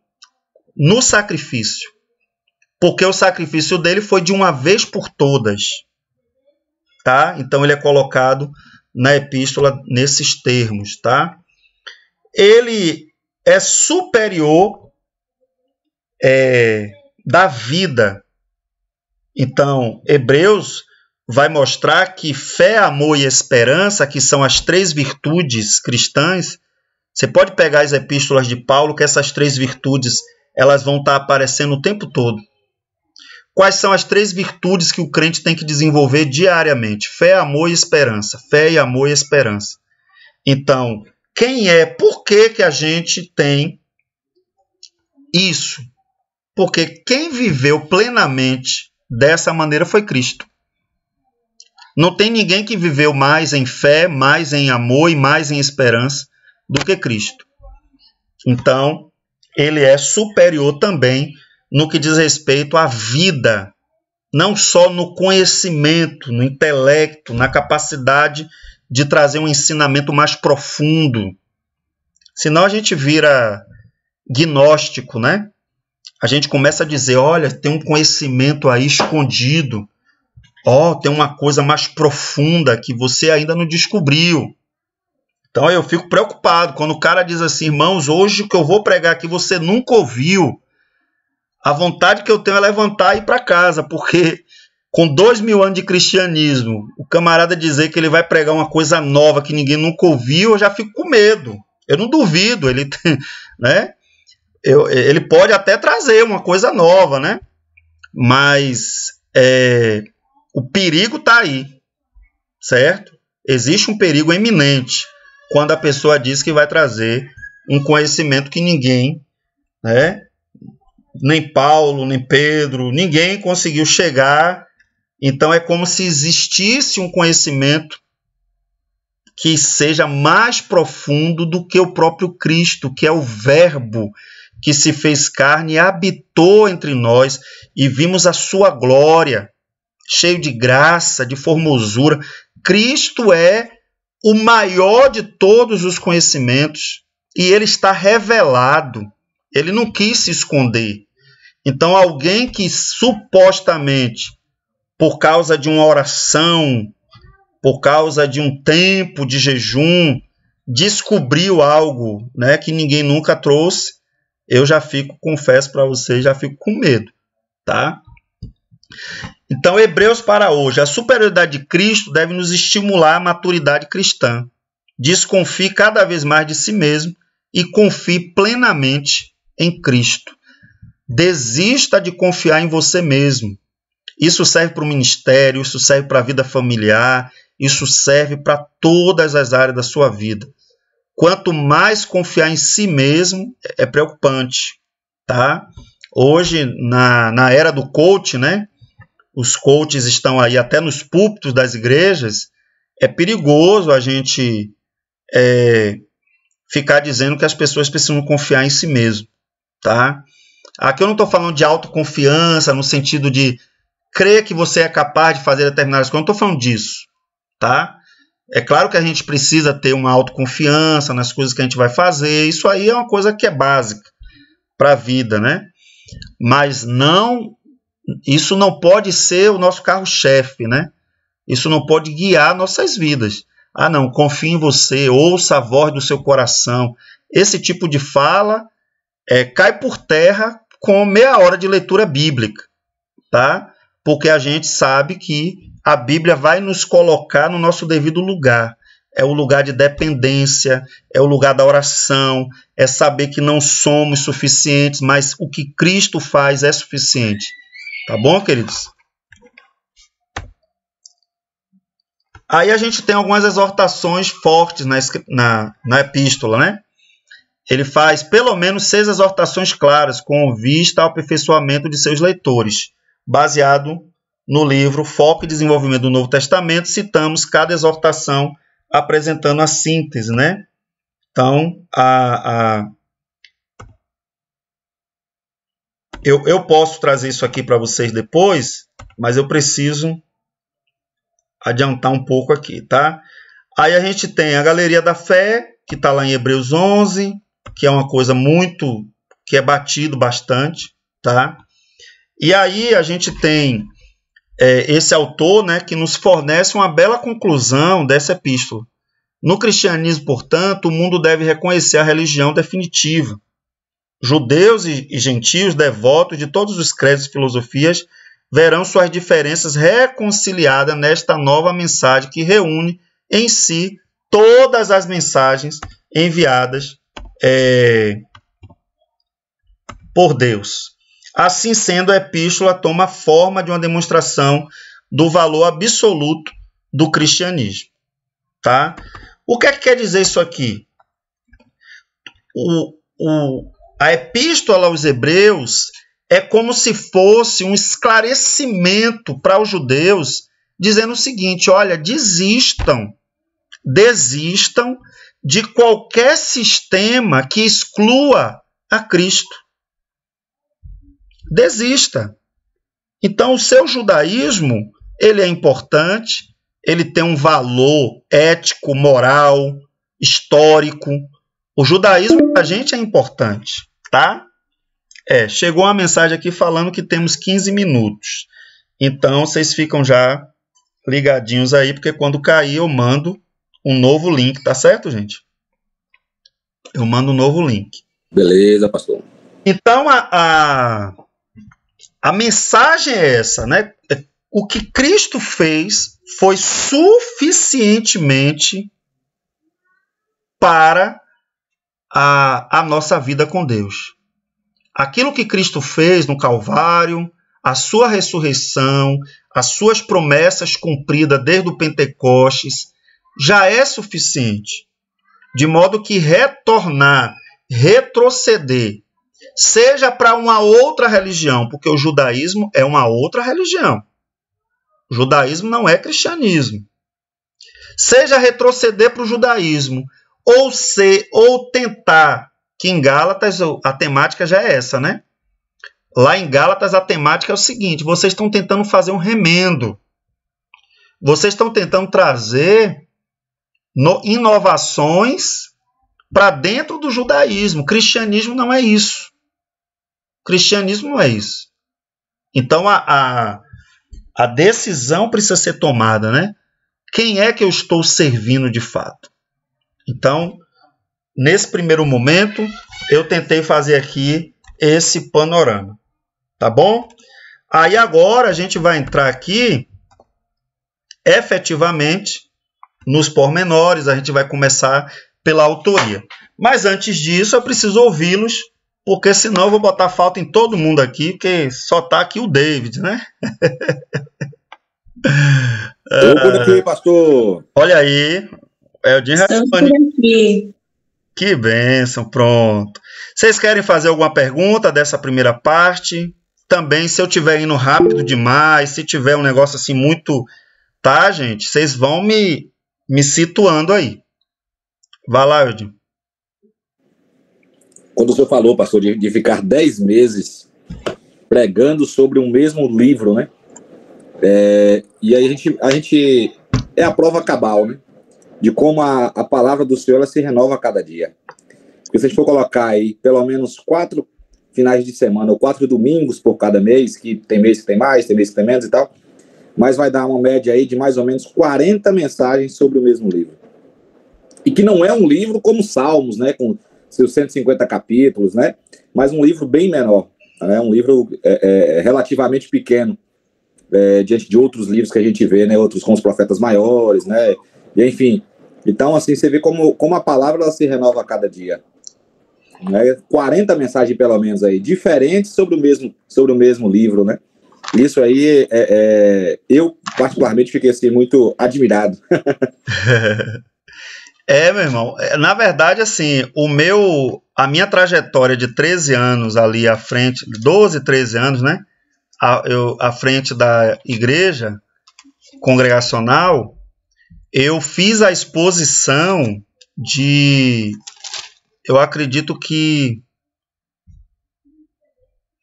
no sacrifício. Porque o sacrifício dele foi de uma vez por todas. Tá? Então, ele é colocado na epístola nesses termos. Tá? Ele é superior da vida. Então, Hebreus vai mostrar que fé, amor e esperança, que são as 3 virtudes cristãs, você pode pegar as epístolas de Paulo, que essas 3 virtudes elas vão estar aparecendo o tempo todo. Quais são as 3 virtudes que o crente tem que desenvolver diariamente? Fé, amor e esperança. Fé, e amor e esperança. Então, por que a gente tem isso? Porque quem viveu plenamente dessa maneira foi Cristo. Não tem ninguém que viveu mais em fé, mais em amor e mais em esperança do que Cristo. Então, ele é superior também no que diz respeito à vida, não só no conhecimento, no intelecto, na capacidade de trazer um ensinamento mais profundo. Senão a gente vira gnóstico, né? A gente começa a dizer, olha, tem um conhecimento aí escondido, tem uma coisa mais profunda que você ainda não descobriu. Então eu fico preocupado quando o cara diz assim, irmãos, hoje o que eu vou pregar aqui você nunca ouviu. A vontade que eu tenho é levantar e ir para casa, porque com 2000 anos de cristianismo, o camarada dizer que ele vai pregar uma coisa nova que ninguém nunca ouviu, eu já fico com medo. Eu não duvido, né? Ele pode até trazer uma coisa nova, né? Mas o perigo está aí, certo? Existe um perigo iminente quando a pessoa diz que vai trazer um conhecimento que ninguém, né? Nem Paulo, nem Pedro, ninguém conseguiu chegar. Então é como se existisse um conhecimento que seja mais profundo do que o próprio Cristo, que é o Verbo que se fez carne e habitou entre nós, e vimos a sua glória, cheio de graça, de formosura. Cristo é o maior de todos os conhecimentos, e ele está revelado. Ele não quis se esconder. Então, alguém que supostamente, por causa de uma oração, por causa de um tempo de jejum, descobriu algo, né, que ninguém nunca trouxe, eu já fico, confesso para vocês, já fico com medo, tá? Então, Hebreus para hoje. A superioridade de Cristo deve nos estimular à maturidade cristã. Desconfie cada vez mais de si mesmo e confie plenamente em Cristo. Desista de confiar em você mesmo. Isso serve para o ministério, isso serve para a vida familiar, isso serve para todas as áreas da sua vida. Quanto mais confiar em si mesmo, é preocupante, tá? Hoje, na era do coach, né? Os coaches estão aí até nos púlpitos das igrejas. É perigoso a gente ficar dizendo que as pessoas precisam confiar em si mesmo, tá? Aqui eu não estou falando de autoconfiança no sentido de crer que você é capaz de fazer determinadas coisas. Eu não estou falando disso, tá? É claro que a gente precisa ter uma autoconfiança nas coisas que a gente vai fazer. Isso aí é uma coisa que é básica para a vida, né? Mas isso não pode ser o nosso carro-chefe, né? Isso não pode guiar nossas vidas. Ah, não, confie em você, ouça a voz do seu coração. Esse tipo de fala cai por terra com meia hora de leitura bíblica, tá? Porque a gente sabe que a Bíblia vai nos colocar no nosso devido lugar. É o lugar de dependência, é o lugar da oração, é saber que não somos suficientes, mas o que Cristo faz é suficiente. Tá bom, queridos? Aí a gente tem algumas exortações fortes na epístola, né? Ele faz pelo menos 6 exortações claras com vista ao aperfeiçoamento de seus leitores. Baseado no livro Foco e Desenvolvimento do Novo Testamento, citamos cada exortação apresentando a síntese, né? Então, eu posso trazer isso aqui para vocês depois, mas eu preciso adiantar um pouco aqui, tá? Aí a gente tem a Galeria da Fé, que está lá em Hebreus 11, que é uma coisa que é batido bastante, tá? E aí a gente tem esse autor, né, que nos fornece uma bela conclusão dessa epístola. No cristianismo, portanto, o mundo deve reconhecer a religião definitiva. Judeus e gentios devotos de todos os credos e filosofias verão suas diferenças reconciliadas nesta nova mensagem que reúne em si todas as mensagens enviadas por Deus. Assim sendo, a epístola toma forma de uma demonstração do valor absoluto do cristianismo. Tá? O que é que quer dizer isso aqui? A epístola aos Hebreus é como se fosse um esclarecimento para os judeus, dizendo o seguinte: olha, desistam de qualquer sistema que exclua a Cristo. Desista. Então, o seu judaísmo, ele é importante, ele tem um valor ético, moral, histórico. O judaísmo para a gente é importante, tá? Chegou uma mensagem aqui falando que temos 15 minutos. Então, vocês ficam já ligadinhos aí, porque quando cair eu mando um novo link, tá certo, gente? Eu mando um novo link. Beleza, pastor. Então, a mensagem é essa, né? O que Cristo fez foi suficientemente para a nossa vida com Deus. Aquilo que Cristo fez no Calvário, a sua ressurreição, as suas promessas cumpridas desde o Pentecostes, já é suficiente. De modo que retroceder, seja para uma outra religião, porque o judaísmo é uma outra religião. O judaísmo não é cristianismo. Seja retroceder para o judaísmo, ou tentar, que em Gálatas a temática já é essa, né? Lá em Gálatas a temática é o seguinte: vocês estão tentando fazer um remendo. Vocês estão tentando trazer inovações para dentro do judaísmo. Cristianismo não é isso. Cristianismo não é isso. Então a decisão precisa ser tomada, né? Quem é que eu estou servindo de fato? Então, nesse primeiro momento, eu tentei fazer aqui esse panorama. Tá bom? Aí agora a gente vai entrar aqui, efetivamente, nos pormenores. A gente vai começar pela autoria. Mas antes disso, eu preciso ouvi-los, porque senão eu vou botar falta em todo mundo aqui, porque só está aqui o David, né? Eu por aqui, pastor. Olha aí, o Jim responde. Que bênção, pronto. Vocês querem fazer alguma pergunta dessa primeira parte? Também, se eu estiver indo rápido demais, se tiver um negócio assim muito... Tá, gente? Vocês vão me situando aí. Vai lá, Eudinho. Quando o senhor falou, pastor, de ficar 10 meses pregando sobre um mesmo livro, né? E aí a gente é a prova cabal, né? De como a palavra do Senhor ela se renova a cada dia. Porque se a gente for colocar aí pelo menos 4 finais de semana ou 4 domingos por cada mês, que tem mês que tem mais, tem mês que tem menos e tal, mas vai dar uma média aí de mais ou menos 40 mensagens sobre o mesmo livro. E que não é um livro como Salmos, né? Com seus 150 capítulos, né? Mas um livro bem menor, né? Um livro relativamente pequeno, diante de outros livros que a gente vê, né? Outros com os profetas maiores, né? E, enfim, então assim, você vê como a palavra ela se renova a cada dia. Né? 40 mensagens pelo menos aí, diferentes sobre o mesmo livro, né? Isso aí, eu particularmente fiquei assim, muito admirado. Meu irmão, na verdade, assim, a minha trajetória de 13 anos ali à frente, 12, 13 anos, né? À frente da igreja congregacional, eu fiz a exposição eu acredito que,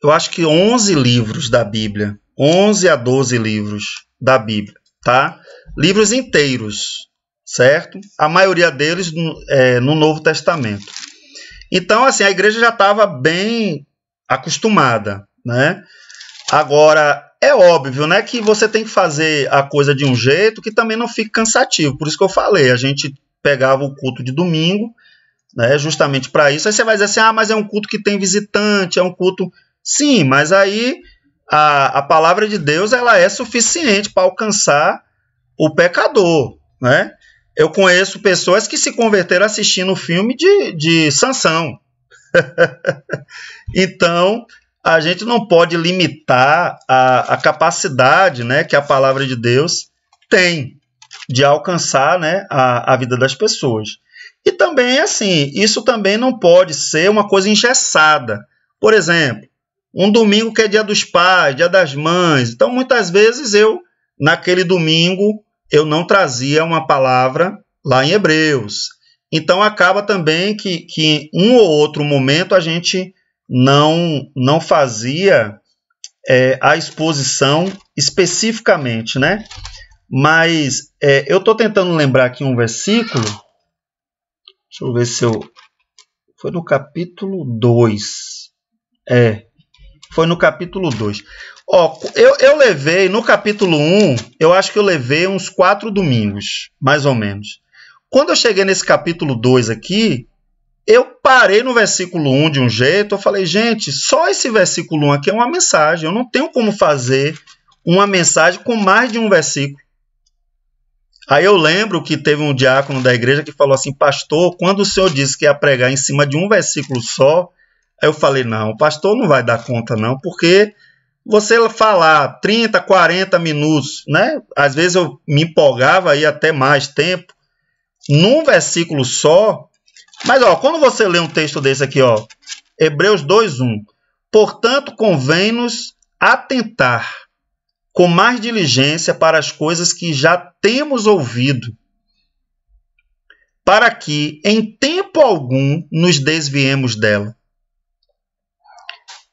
eu acho que 11 livros da Bíblia, 11 a 12 livros da Bíblia, tá? Livros inteiros, certo? A maioria deles no Novo Testamento. Então, assim, a igreja já estava bem acostumada, né? Agora, é óbvio, né, que você tem que fazer a coisa de um jeito que também não fique cansativo. Por isso que eu falei, a gente pegava o culto de domingo, né, justamente para isso. Aí você vai dizer assim, mas é um culto que tem visitante, é um culto... Sim, mas aí a palavra de Deus ela é suficiente para alcançar o pecador, né? Eu conheço pessoas que se converteram assistindo o filme de Sansão. Então, a gente não pode limitar a capacidade, né, que a palavra de Deus tem de alcançar, né, a vida das pessoas. E também, assim, isso também não pode ser uma coisa engessada. Por exemplo, um domingo que é dia dos pais, dia das mães. Então, muitas vezes naquele domingo, eu não trazia uma palavra lá em Hebreus. Então, acaba também que em um ou outro momento a gente não fazia a exposição especificamente, né? Mas eu estou tentando lembrar aqui um versículo. Deixa eu ver se foi no capítulo 2. Foi no capítulo 2. Eu levei, no capítulo 1, eu acho que eu levei uns 4 domingos, mais ou menos. Quando eu cheguei nesse capítulo 2 aqui, eu parei no versículo 1 de um jeito, eu falei, gente, só esse versículo 1 aqui é uma mensagem, eu não tenho como fazer uma mensagem com mais de um versículo. Aí eu lembro que teve um diácono da igreja que falou assim, pastor, quando o senhor disse que ia pregar em cima de um versículo só, aí eu falei, não, o pastor não vai dar conta não, porque você falar 30, 40 minutos, né? Às vezes eu me empolgava aí até mais tempo, num versículo só. Mas quando você lê um texto desse aqui, Hebreus 2:1, portanto convém-nos atentar com mais diligência para as coisas que já temos ouvido, para que em tempo algum nos desviemos dela.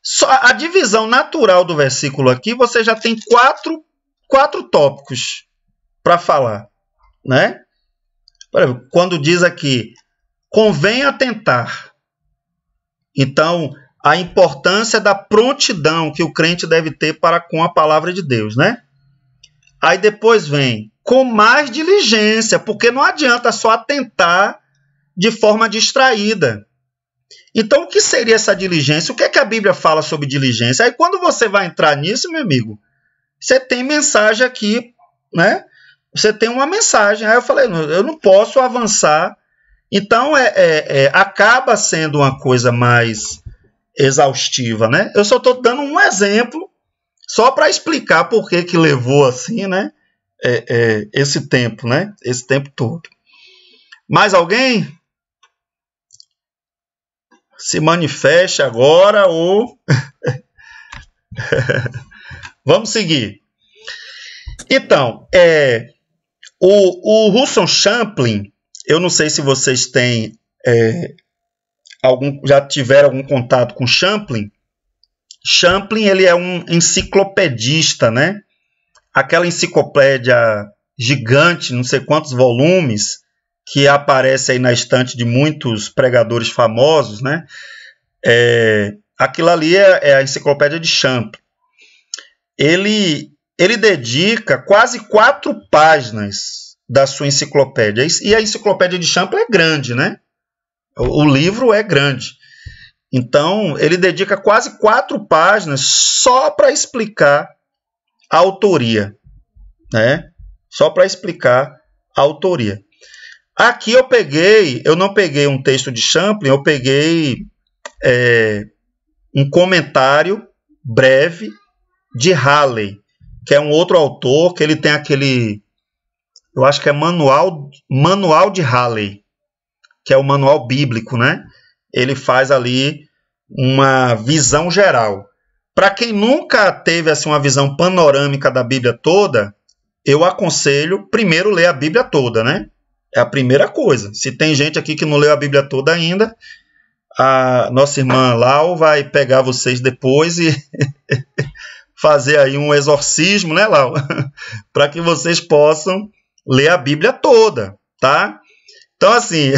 Só a divisão natural do versículo aqui, você já tem quatro tópicos para falar, né? Por exemplo, quando diz aqui, convém atentar. Então, a importância da prontidão que o crente deve ter para com a palavra de Deus, né? Aí depois vem, com mais diligência, porque não adianta só atentar de forma distraída. Então, o que seria essa diligência? O que é que a Bíblia fala sobre diligência? Aí, quando você vai entrar nisso, meu amigo, você tem mensagem aqui, né? Você tem uma mensagem. Aí eu falei, eu não posso avançar. Então, acaba sendo uma coisa mais exaustiva, né? Eu só estou dando um exemplo só para explicar por que levou assim, né? Esse tempo, né? Esse tempo todo. Mais alguém? Se manifeste agora ou... Vamos seguir. Então, o Russell Champlin, eu não sei se vocês têm já tiveram algum contato com Champlin. Champlin, ele é um enciclopedista, né? Aquela enciclopédia gigante, não sei quantos volumes, que aparece aí na estante de muitos pregadores famosos, né? Aquilo ali é a enciclopédia de Champlin. Ele dedica quase 4 páginas da sua enciclopédia. E a enciclopédia de Champlin é grande, né? O livro é grande. Então, ele dedica quase 4 páginas só para explicar a autoria, né? Só para explicar a autoria. Aqui eu não peguei um texto de Champlin, eu peguei um comentário breve de Halley, que é um outro autor, que ele tem aquele, eu acho que é manual de Halley, que é o manual bíblico, né? Ele faz ali uma visão geral. Para quem nunca teve assim, uma visão panorâmica da Bíblia toda, eu aconselho primeiro ler a Bíblia toda, né? É a primeira coisa. Se tem gente aqui que não leu a Bíblia toda ainda, a nossa irmã Lau vai pegar vocês depois e fazer aí um exorcismo, né, Lau? Para que vocês possam ler a Bíblia toda, tá? Então, assim,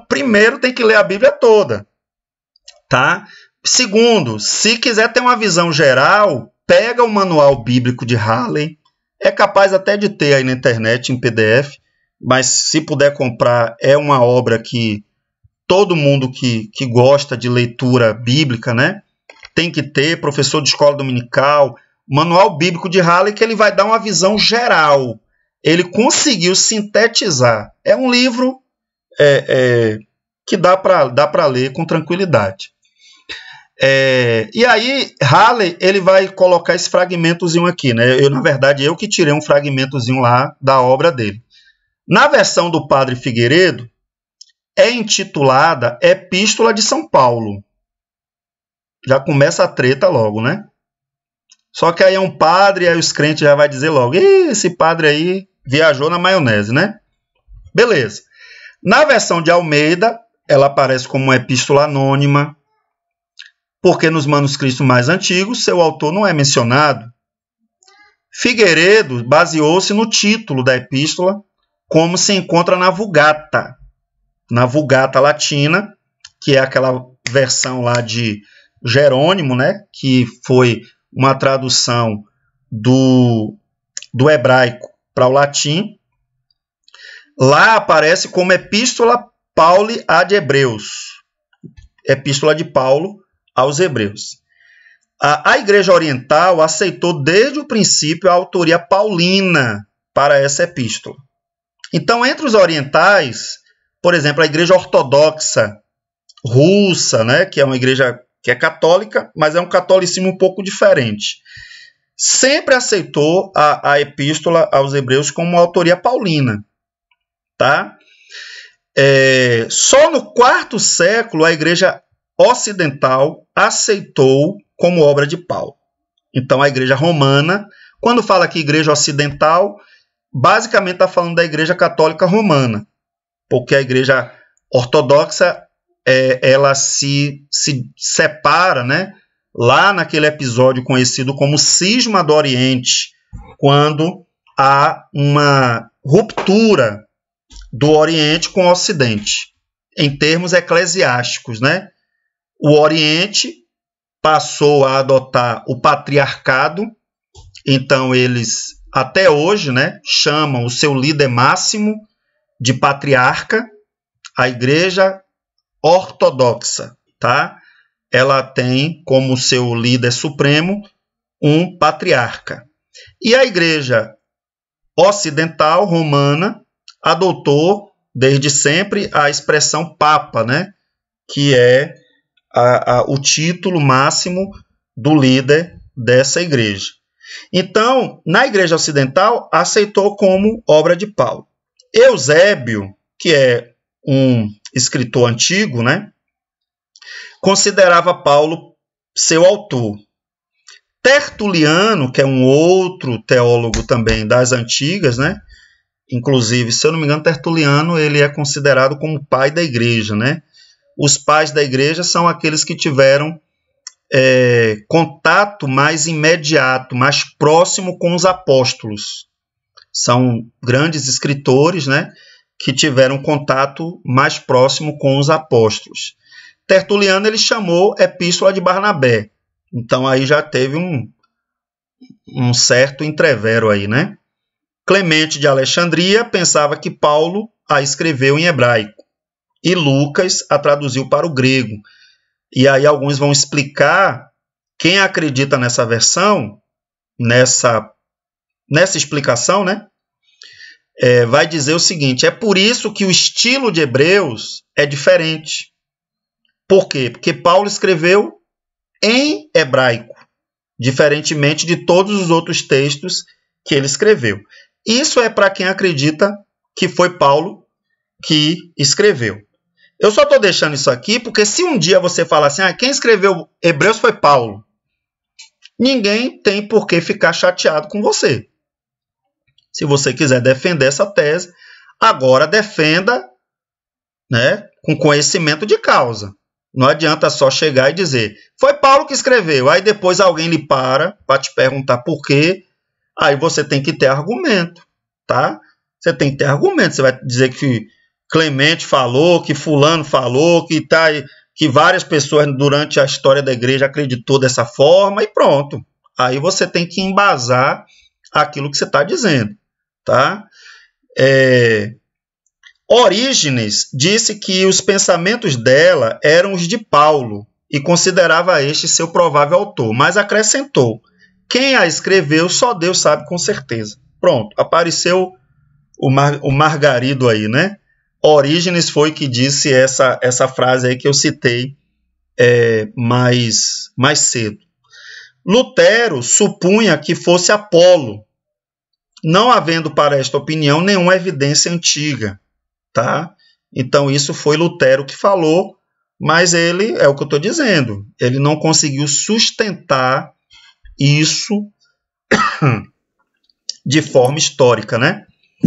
primeiro tem que ler a Bíblia toda, tá? Segundo, se quiser ter uma visão geral, pega o manual bíblico de Halley, é capaz até de ter aí na internet em PDF, mas se puder comprar, é uma obra que todo mundo que gosta de leitura bíblica, né, tem que ter, professor de escola dominical, Manual Bíblico de Halley, que ele vai dar uma visão geral. Ele conseguiu sintetizar. É um livro que dá para ler com tranquilidade. E aí, Halley, ele vai colocar esse fragmentozinho aqui, né? Na verdade, eu que tirei um fragmentozinho lá da obra dele. Na versão do Padre Figueiredo, é intitulada Epístola de São Paulo. Já começa a treta logo, né? Só que aí é um padre, aí os crentes já vai dizer logo, esse padre aí viajou na maionese, né? Beleza. Na versão de Almeida, ela aparece como uma epístola anônima, porque nos manuscritos mais antigos, seu autor não é mencionado. Figueiredo baseou-se no título da epístola, como se encontra na Vulgata Latina, que é aquela versão lá de Jerônimo, né, que foi uma tradução do hebraico para o latim. Lá aparece como Epístola Pauli ad Hebreus, Epístola de Paulo aos Hebreus. A Igreja Oriental aceitou desde o princípio a autoria paulina para essa epístola. Então, entre os orientais, por exemplo, a Igreja Ortodoxa Russa, né, que é uma igreja que é católica, mas é um catolicismo um pouco diferente, sempre aceitou a epístola aos Hebreus como autoria paulina. Tá? Só no quarto século a Igreja Ocidental aceitou como obra de Paulo. Então, a Igreja Romana, quando fala aqui Igreja Ocidental, basicamente está falando da Igreja Católica Romana, porque a Igreja Ortodoxa ela se separa, né, lá naquele episódio conhecido como Cisma do Oriente, quando há uma ruptura do Oriente com o Ocidente, em termos eclesiásticos, né? O Oriente passou a adotar o patriarcado, então eles, até hoje, né, chamam o seu líder máximo de patriarca. A Igreja Ortodoxa, tá? Ela tem como seu líder supremo um patriarca. E a Igreja Ocidental Romana adotou desde sempre a expressão Papa, né? Que é o título máximo do líder dessa igreja. Então, na Igreja Ocidental, aceitou como obra de Paulo. Eusébio, que é um escritor antigo, né, considerava Paulo seu autor. Tertuliano, que é um outro teólogo também das antigas, né, inclusive, se eu não me engano, Tertuliano ele é considerado como pai da igreja, né? Os pais da igreja são aqueles que tiveram contato mais imediato, mais próximo com os apóstolos. São grandes escritores, né, que tiveram contato mais próximo com os apóstolos. Tertuliano ele chamou Epístola de Barnabé. Então aí já teve um certo entrevero aí, né? Clemente de Alexandria pensava que Paulo a escreveu em hebraico e Lucas a traduziu para o grego. E aí alguns vão explicar, quem acredita nessa versão, nessa explicação, né? Vai dizer o seguinte, é por isso que o estilo de Hebreus é diferente. Por quê? Porque Paulo escreveu em hebraico, diferentemente de todos os outros textos que ele escreveu. Isso é para quem acredita que foi Paulo que escreveu. Eu só estou deixando isso aqui porque se um dia você falar assim, quem escreveu Hebreus foi Paulo, ninguém tem por que ficar chateado com você. Se você quiser defender essa tese, agora defenda, né, com conhecimento de causa. Não adianta só chegar e dizer, foi Paulo que escreveu, aí depois alguém lhe para te perguntar por quê, aí você tem que ter argumento, tá? Você tem que ter argumento, você vai dizer que Clemente falou, que fulano falou, que várias pessoas durante a história da igreja acreditou dessa forma e pronto. Aí você tem que embasar aquilo que você está dizendo, tá? Orígenes disse que os pensamentos dela eram os de Paulo e considerava este seu provável autor, mas acrescentou: quem a escreveu, só Deus sabe com certeza. Pronto, apareceu o Margarido aí, né? Orígenes foi que disse essa frase aí que eu citei mais cedo. Lutero supunha que fosse Apolo, não havendo para esta opinião nenhuma evidência antiga, tá? Então isso foi Lutero que falou, mas ele, é o que eu estou dizendo, ele não conseguiu sustentar isso de forma histórica, né?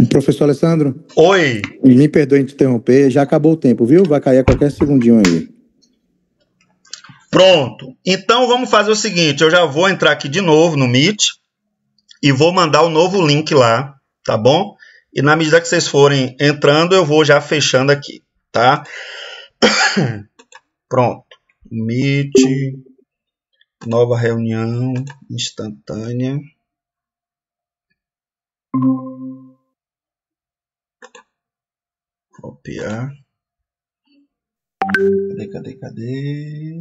Professor Alessandro? Oi. Me perdoe te interromper, já acabou o tempo, viu? Vai cair a qualquer segundinho aí. Pronto. Então vamos fazer o seguinte, eu já vou entrar aqui de novo no Meet e vou mandar o novo link lá, tá bom? E na medida que vocês forem entrando, eu vou já fechando aqui, tá? Pronto. Meet, nova reunião instantânea. Copiar. Cadê?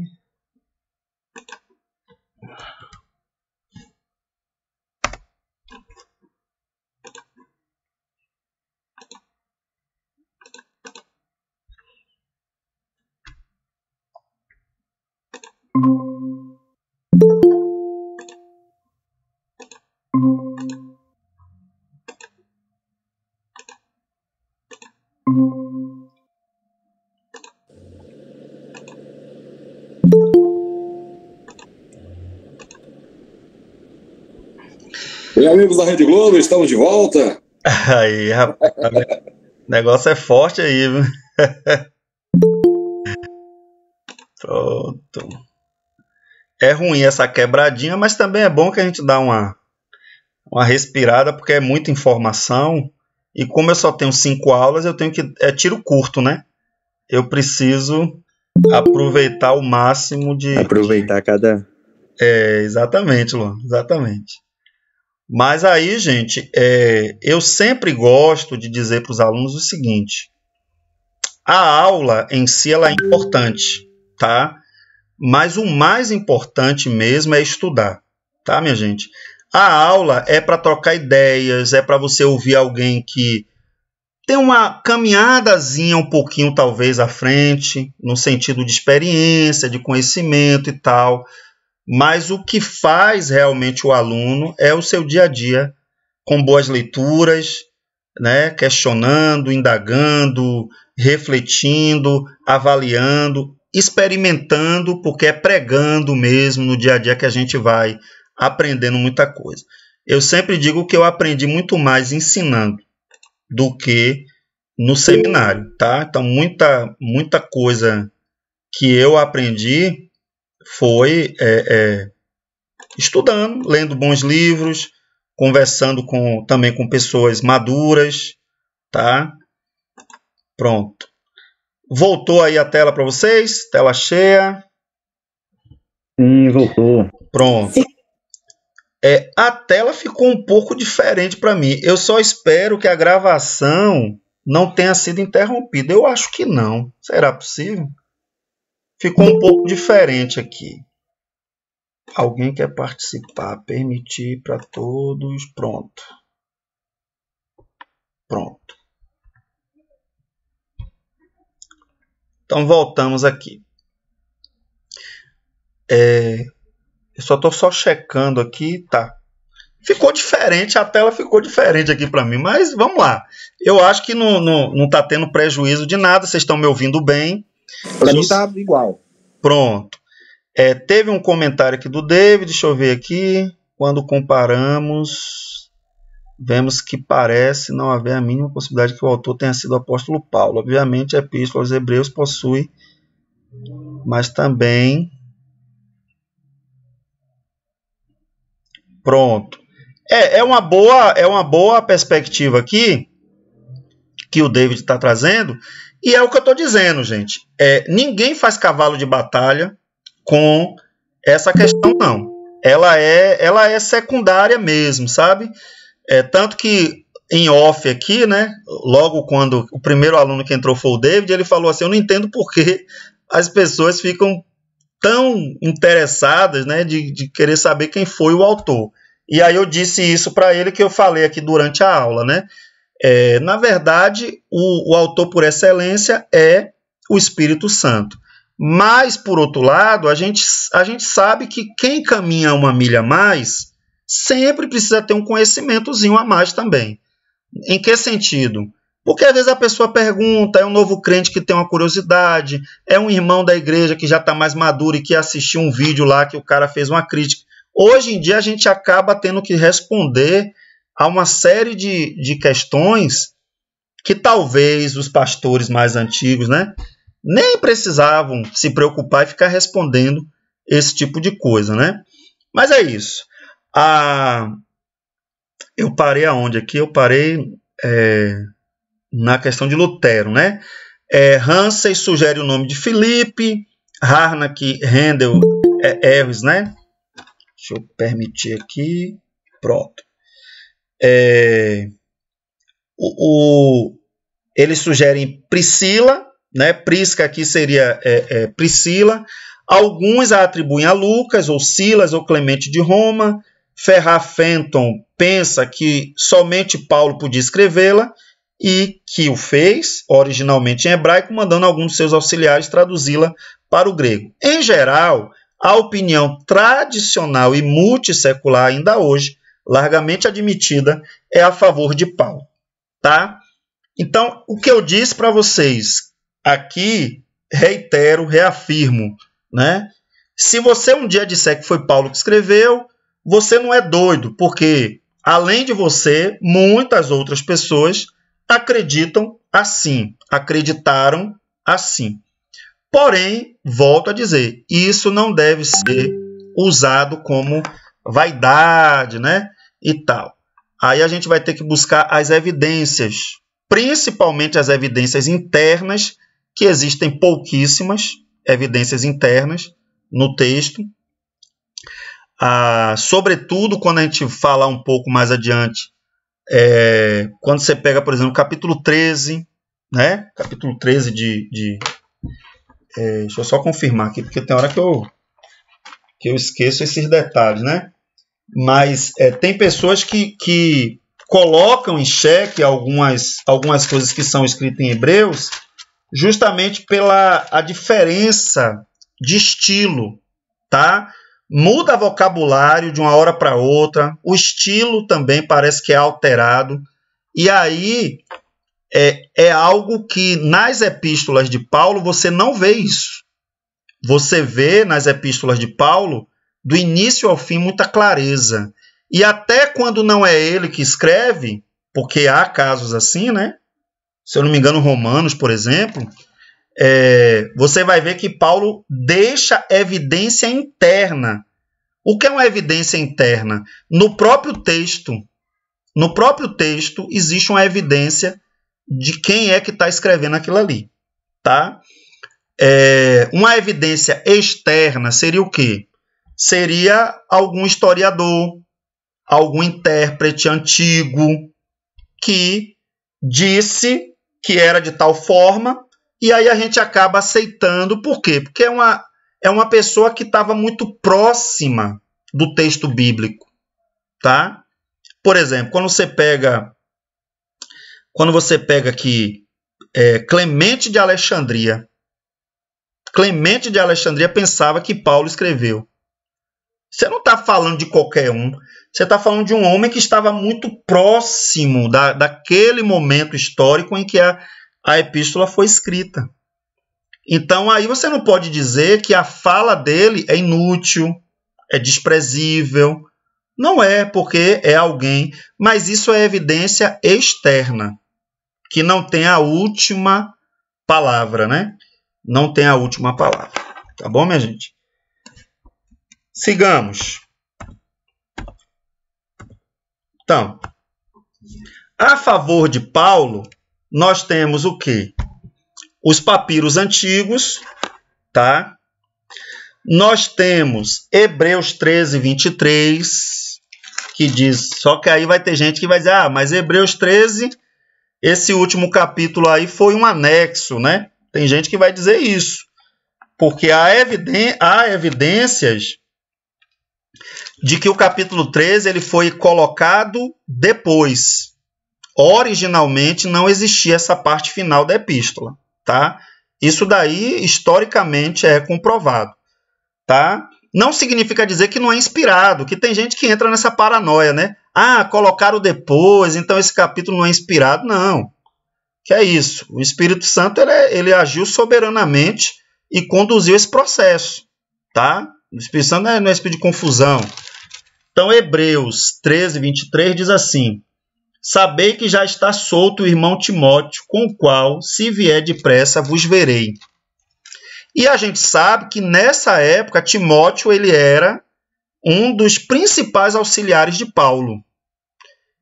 Oi, amigos da Rede Globo, estamos de volta. Aí, rapaz, o negócio é forte aí, viu? Pronto. É ruim essa quebradinha, mas também é bom que a gente dá uma respirada, porque é muita informação. E como eu só tenho 5 aulas, eu tenho que... É tiro curto, né? Eu preciso aproveitar o máximo de... Aproveitar cada... exatamente, Luan, exatamente. Mas aí, gente, eu sempre gosto de dizer para os alunos o seguinte: a aula em si ela é importante, tá? Mas o mais importante mesmo é estudar, tá, minha gente? A aula é para trocar ideias, é para você ouvir alguém que tem uma caminhadazinha um pouquinho talvez à frente, no sentido de experiência, de conhecimento e tal. Mas o que faz realmente o aluno é o seu dia a dia, com boas leituras, né, questionando, indagando, refletindo, avaliando, experimentando, porque é pregando mesmo no dia a dia que a gente vai aprendendo muita coisa. Eu sempre digo que eu aprendi muito mais ensinando do que no seminário, tá? Então, muita coisa que eu aprendi foi estudando, lendo bons livros, conversando também com pessoas maduras, tá? Pronto. Voltou aí a tela para vocês? Tela cheia? Voltou. Pronto. A tela ficou um pouco diferente para mim. Eu só espero que a gravação não tenha sido interrompida. Eu acho que não. Será possível? Ficou um pouco diferente aqui. Alguém quer participar? Permitir para todos. Pronto. Pronto. Então, voltamos aqui. Eu só estou checando aqui. Tá. Ficou diferente. A tela ficou diferente aqui para mim. Mas vamos lá. Eu acho que não está tendo prejuízo de nada. Vocês estão me ouvindo bem. Para mim está igual. Pronto. Teve um comentário aqui do David, deixa eu ver aqui. Quando comparamos, vemos que parece não haver a mínima possibilidade que o autor tenha sido o apóstolo Paulo. Obviamente, a Epístola aos Hebreus possui, mas também... Pronto. É uma boa perspectiva aqui que o David está trazendo, e é o que eu estou dizendo, gente. Ninguém faz cavalo de batalha com essa questão, não. Ela é secundária mesmo, sabe? Tanto que em off aqui, né? Logo quando o primeiro aluno que entrou foi o David, ele falou assim: eu não entendo por que as pessoas ficam tão interessadas, né, de querer saber quem foi o autor. E aí eu disse isso para ele, que eu falei aqui durante a aula, né? Na verdade, o autor por excelência é o Espírito Santo. Mas, por outro lado, a gente sabe que quem caminha uma milha a mais sempre precisa ter um conhecimentozinho a mais também. Em que sentido? Porque às vezes a pessoa pergunta, é um novo crente que tem uma curiosidade, é um irmão da igreja que já está mais maduro e que assistiu um vídeo lá que o cara fez uma crítica. Hoje em dia a gente acaba tendo que responder a uma série de questões que talvez os pastores mais antigos, né, nem precisavam se preocupar e ficar respondendo esse tipo de coisa, né? Mas é isso. Eu parei aonde aqui? Eu parei na questão de Lutero, né? Hansey sugere o nome de Filipe, Harnack, Rendel, Erres, né? Deixa eu permitir aqui. Pronto. Eles sugerem Priscila, né? Prisca aqui seria Priscila. Alguns a atribuem a Lucas, ou Silas, ou Clemente de Roma. Ferrar Fenton pensa que somente Paulo podia escrevê-la e que o fez, originalmente em hebraico, mandando alguns de seus auxiliares traduzi-la para o grego. Em geral, a opinião tradicional e multissecular ainda hoje, largamente admitida, é a favor de Paulo. Tá? Então, o que eu disse para vocês aqui, reitero, reafirmo, né? Se você um dia disser que foi Paulo que escreveu, você não é doido, porque, além de você, muitas outras pessoas acreditaram assim. Porém, volto a dizer, isso não deve ser usado como vaidade, né? E tal. Aí a gente vai ter que buscar as evidências, principalmente as evidências internas, que existem pouquíssimas evidências internas no texto. Sobretudo quando a gente falar um pouco mais adiante, quando você pega, por exemplo, o capítulo 13, né? Capítulo 13 deixa eu só confirmar aqui, porque tem hora que eu esqueço esses detalhes, né? Mas tem pessoas que colocam em xeque algumas coisas que são escritas em Hebreus, justamente pela a diferença de estilo, tá? Muda vocabulário de uma hora para outra, o estilo também parece que é alterado, e aí é algo que nas epístolas de Paulo você não vê isso. Você vê nas epístolas de Paulo, do início ao fim, muita clareza. E até quando não é ele que escreve, porque há casos assim, né? Se eu não me engano, Romanos, por exemplo, você vai ver que Paulo deixa evidência interna. O que é uma evidência interna? No próprio texto existe uma evidência de quem é que está escrevendo aquilo ali. Tá? Uma evidência externa seria o quê? Seria algum historiador, algum intérprete antigo que disse que era de tal forma, e aí a gente acaba aceitando. Por quê? Porque é uma pessoa que estava muito próxima do texto bíblico. Tá? Por exemplo, quando você pega aqui Clemente de Alexandria pensava que Paulo escreveu. Você não está falando de qualquer um, você está falando de um homem que estava muito próximo daquele momento histórico em que a epístola foi escrita. Então aí você não pode dizer que a fala dele é inútil, é desprezível. Não é, porque é alguém, mas isso é evidência externa, que não tem a última palavra, né? Não tem a última palavra. Tá bom, minha gente? Sigamos. Então, a favor de Paulo, nós temos o quê? Os papiros antigos, tá? Nós temos Hebreus 13, 23, que diz... Só que aí vai ter gente que vai dizer, mas Hebreus 13, esse último capítulo aí foi um anexo, né? Tem gente que vai dizer isso. Porque há evidências de que o capítulo 13 ele foi colocado depois. Originalmente não existia essa parte final da epístola, tá? Isso daí, historicamente, é comprovado, tá? Não significa dizer que não é inspirado, que tem gente que entra nessa paranoia, né? Ah, colocaram depois, então esse capítulo não é inspirado. Não. Que é isso? O Espírito Santo ele agiu soberanamente e conduziu esse processo, tá? O Espírito Santo não é espírito de confusão. Então, Hebreus 13, 23 diz assim: sabei que já está solto o irmão Timóteo, com o qual, se vier depressa, vos verei. E a gente sabe que nessa época Timóteo ele era um dos principais auxiliares de Paulo.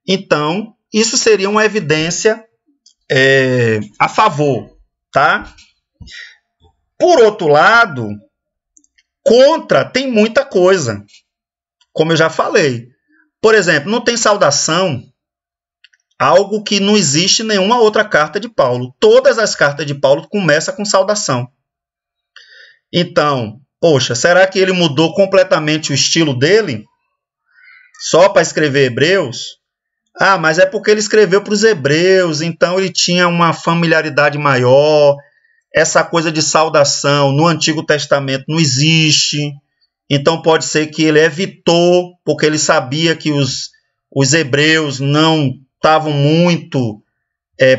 Então, isso seria uma evidência a favor, tá? Por outro lado, contra tem muita coisa, como eu já falei. Por exemplo, não tem saudação, algo que não existe em nenhuma outra carta de Paulo. Todas as cartas de Paulo começam com saudação. Então, poxa, será que ele mudou completamente o estilo dele? Só para escrever Hebreus? Ah, mas é porque ele escreveu para os hebreus, então ele tinha uma familiaridade maior. Essa coisa de saudação no Antigo Testamento não existe. Então pode ser que ele evitou, porque ele sabia que os hebreus não estavam muito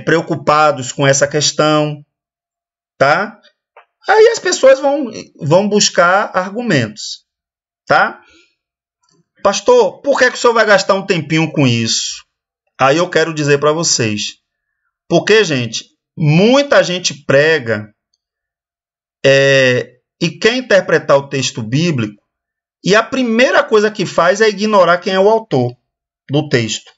preocupados com essa questão, tá? Aí as pessoas vão buscar argumentos, tá? Pastor, por que o senhor vai gastar um tempinho com isso? Aí eu quero dizer para vocês. Porque, gente, muita gente prega e quer interpretar o texto bíblico e a primeira coisa que faz é ignorar quem é o autor do texto.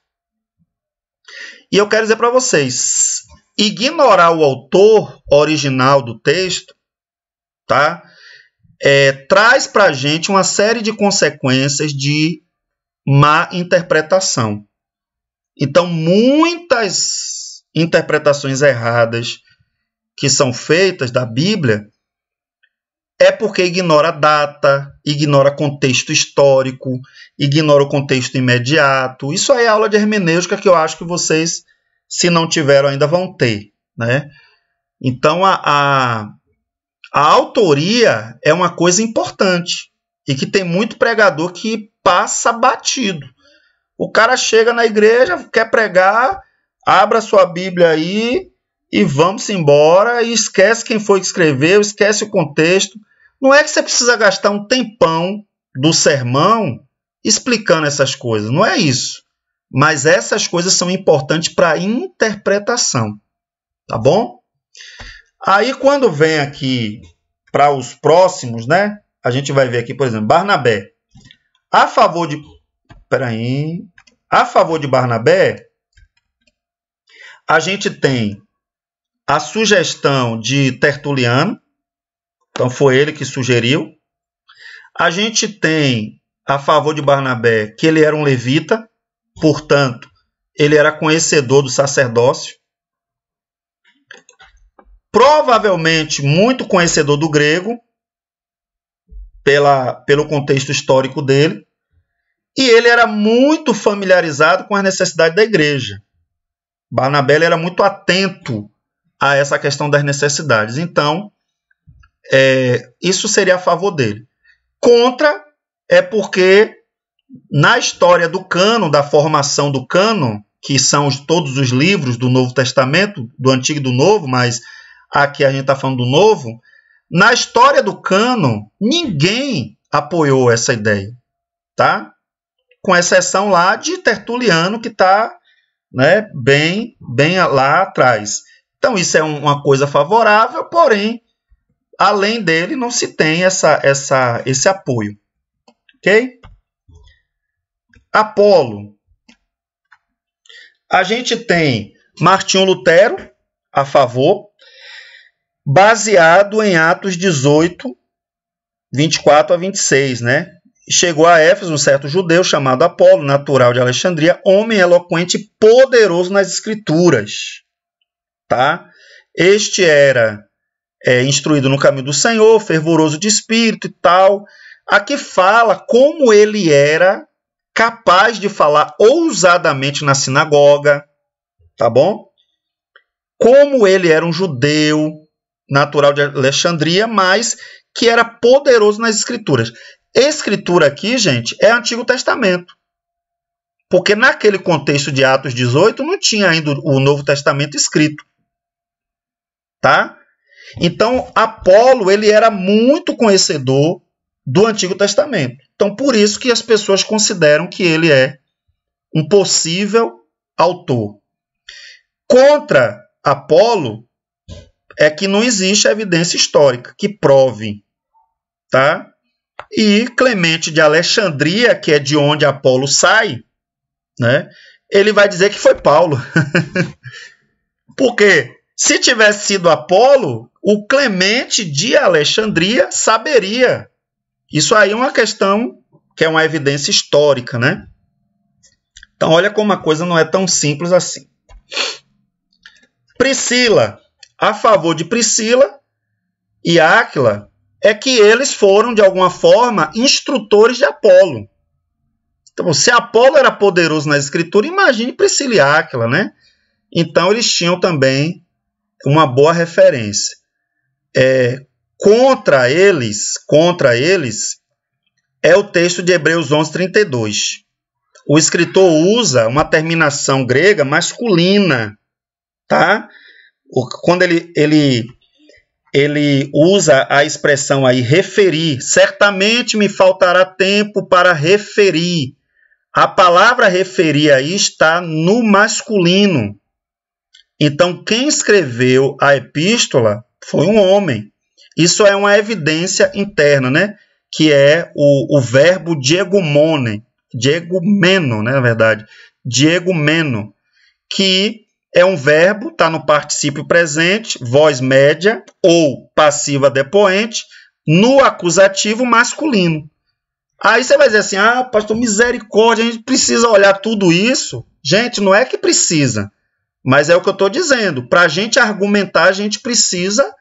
E eu quero dizer para vocês, ignorar o autor original do texto, tá? Traz para a gente uma série de consequências de má interpretação. Então, muitas interpretações erradas que são feitas da Bíblia é porque ignora a data, ignora contexto histórico, ignora o contexto imediato. Isso aí é aula de hermenêutica que eu acho que vocês, se não tiveram ainda, vão ter, né? Então, a autoria é uma coisa importante e que tem muito pregador que passa batido. O cara chega na igreja, quer pregar, abra sua Bíblia aí e vamos embora e esquece quem foi que escreveu, esquece o contexto. Não é que você precisa gastar um tempão do sermão explicando essas coisas, não é isso. Mas essas coisas são importantes para a interpretação, tá bom? Aí quando vem aqui para os próximos, né? A gente vai ver aqui, por exemplo, Barnabé. A favor de Barnabé, a gente tem a sugestão de Tertuliano, então foi ele que sugeriu. A gente tem a favor de Barnabé que ele era um levita, portanto, ele era conhecedor do sacerdócio. Provavelmente muito conhecedor do grego, pelo contexto histórico dele. E ele era muito familiarizado com as necessidades da igreja. Barnabé era muito atento a essa questão das necessidades. Então, isso seria a favor dele. Contra é porque, na história do cânon, da formação do cânon, que são todos os livros do Novo Testamento, do Antigo e do Novo, mas aqui a gente está falando do Novo, na história do cânon, ninguém apoiou essa ideia, tá? Com exceção lá de Tertuliano, que está, né, bem lá atrás. Então, isso é uma coisa favorável, porém, além dele, não se tem esse apoio. Ok? Apolo. A gente tem Martinho Lutero, a favor, baseado em Atos 18, 24 a 26, né? Chegou a Éfeso um certo judeu chamado Apolo, natural de Alexandria, homem eloquente e poderoso nas escrituras. Tá? Este era instruído no caminho do Senhor, fervoroso de espírito e tal. Aqui fala como ele era capaz de falar ousadamente na sinagoga, tá bom? Como ele era um judeu natural de Alexandria, mas que era poderoso nas escrituras. Escritura aqui, gente, é Antigo Testamento. Porque naquele contexto de Atos 18 não tinha ainda o Novo Testamento escrito. Tá? Então, Apolo, ele era muito conhecedor do Antigo Testamento. Então, por isso que as pessoas consideram que ele é um possível autor. Contra Apolo é que não existe evidência histórica que prove, tá? E Clemente de Alexandria, que é de onde Apolo sai, né? Ele vai dizer que foi Paulo. Porque se tivesse sido Apolo, o Clemente de Alexandria saberia. Isso aí é uma questão que é uma evidência histórica, né? Então, olha como a coisa não é tão simples assim. Priscila, a favor de Priscila e Áquila, é que eles foram, de alguma forma, instrutores de Apolo. Então, se Apolo era poderoso na escritura, imagine Priscila e Áquila, né? Então, eles tinham também uma boa referência. Contra eles, é o texto de Hebreus 11:32. O escritor usa uma terminação grega masculina, tá? Quando ele usa a expressão aí, referir, certamente me faltará tempo para referir. A palavra referir aí está no masculino. Então, quem escreveu a epístola foi um homem. Isso é uma evidência interna, né? Que é o verbo diegumeno, né, na verdade, diegumeno, que é um verbo, está no particípio presente, voz média ou passiva depoente, no acusativo masculino. Aí você vai dizer assim, pastor, misericórdia, a gente precisa olhar tudo isso. Gente, não é que precisa, mas é o que eu estou dizendo. Para a gente argumentar, a gente precisa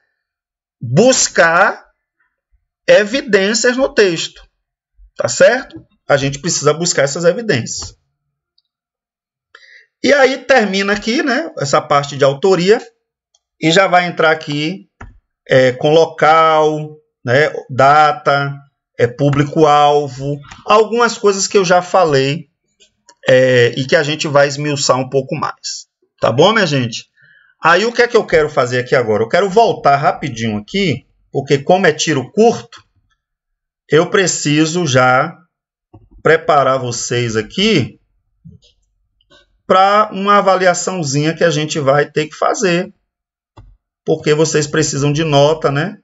buscar evidências no texto. Tá certo? A gente precisa buscar essas evidências. E aí termina aqui, né, essa parte de autoria e já vai entrar aqui com local, né, data, público-alvo, algumas coisas que eu já falei e que a gente vai esmiuçar um pouco mais. Tá bom, minha gente? Aí o que é que eu quero fazer aqui agora? Eu quero voltar rapidinho aqui, porque como é tiro curto, eu preciso já preparar vocês aqui para uma avaliaçãozinha que a gente vai ter que fazer. Porque vocês precisam de nota, né?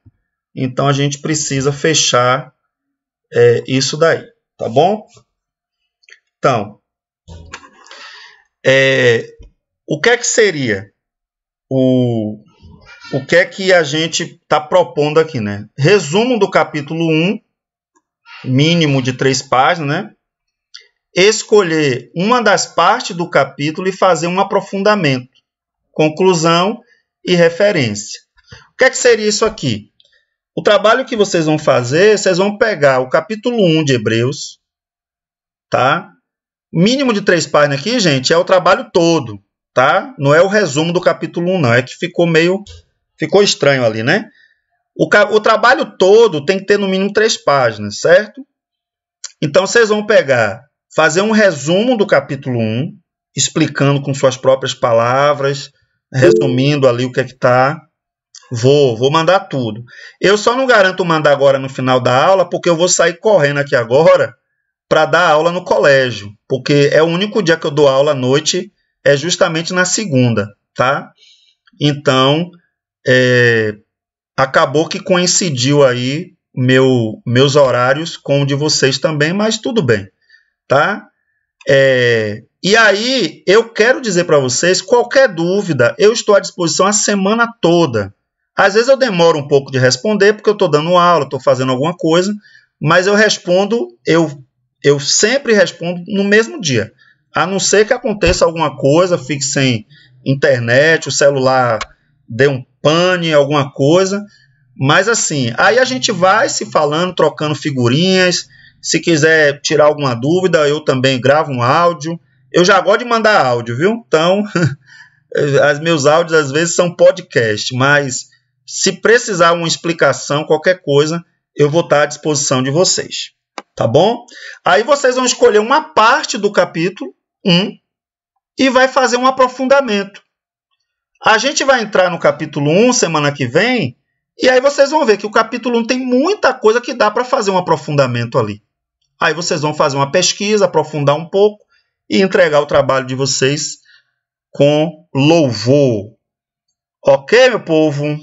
Então, a gente precisa fechar isso daí, tá bom? Então, o que é que seria? O que é que a gente está propondo aqui, né? Resumo do capítulo 1, mínimo de 3 páginas, né? Escolher uma das partes do capítulo e fazer um aprofundamento, conclusão e referência. O que é que seria isso aqui? O trabalho que vocês vão fazer, vocês vão pegar o capítulo 1 de Hebreus, tá? Mínimo de 3 páginas aqui, gente, é o trabalho todo, tá? Não é o resumo do capítulo 1, não. É que ficou estranho ali, né? O trabalho todo tem que ter no mínimo 3 páginas, certo? Então, vocês vão fazer um resumo do capítulo 1, explicando com suas próprias palavras, resumindo ali o que é que está. Vou mandar tudo. Eu só não garanto mandar agora no final da aula, porque eu vou sair correndo aqui agora para dar aula no colégio. Porque é o único dia que eu dou aula à noite, é justamente na segunda, tá? Então, acabou que coincidiu aí meus horários com o de vocês também, mas tudo bem, tá? E aí, eu quero dizer para vocês, qualquer dúvida, eu estou à disposição a semana toda. Às vezes eu demoro um pouco de responder, porque eu estou dando aula, estou fazendo alguma coisa, mas eu respondo, eu sempre respondo no mesmo dia. A não ser que aconteça alguma coisa, fique sem internet, o celular dê um pane, alguma coisa, Mas assim, aí a gente vai se falando, trocando figurinhas. Se quiser tirar alguma dúvida, eu também gravo um áudio. Eu já gosto de mandar áudio, viu? Então, os meus áudios às vezes são podcast, mas se precisar uma explicação, qualquer coisa, eu vou estar à disposição de vocês. Tá bom? Aí vocês vão escolher uma parte do capítulo 1 e vai fazer um aprofundamento. A gente vai entrar no capítulo 1 semana que vem, e aí vocês vão ver que o capítulo 1 tem muita coisa que dá para fazer um aprofundamento ali. Aí vocês vão fazer uma pesquisa, aprofundar um pouco e entregar o trabalho de vocês com louvor. Ok, meu povo?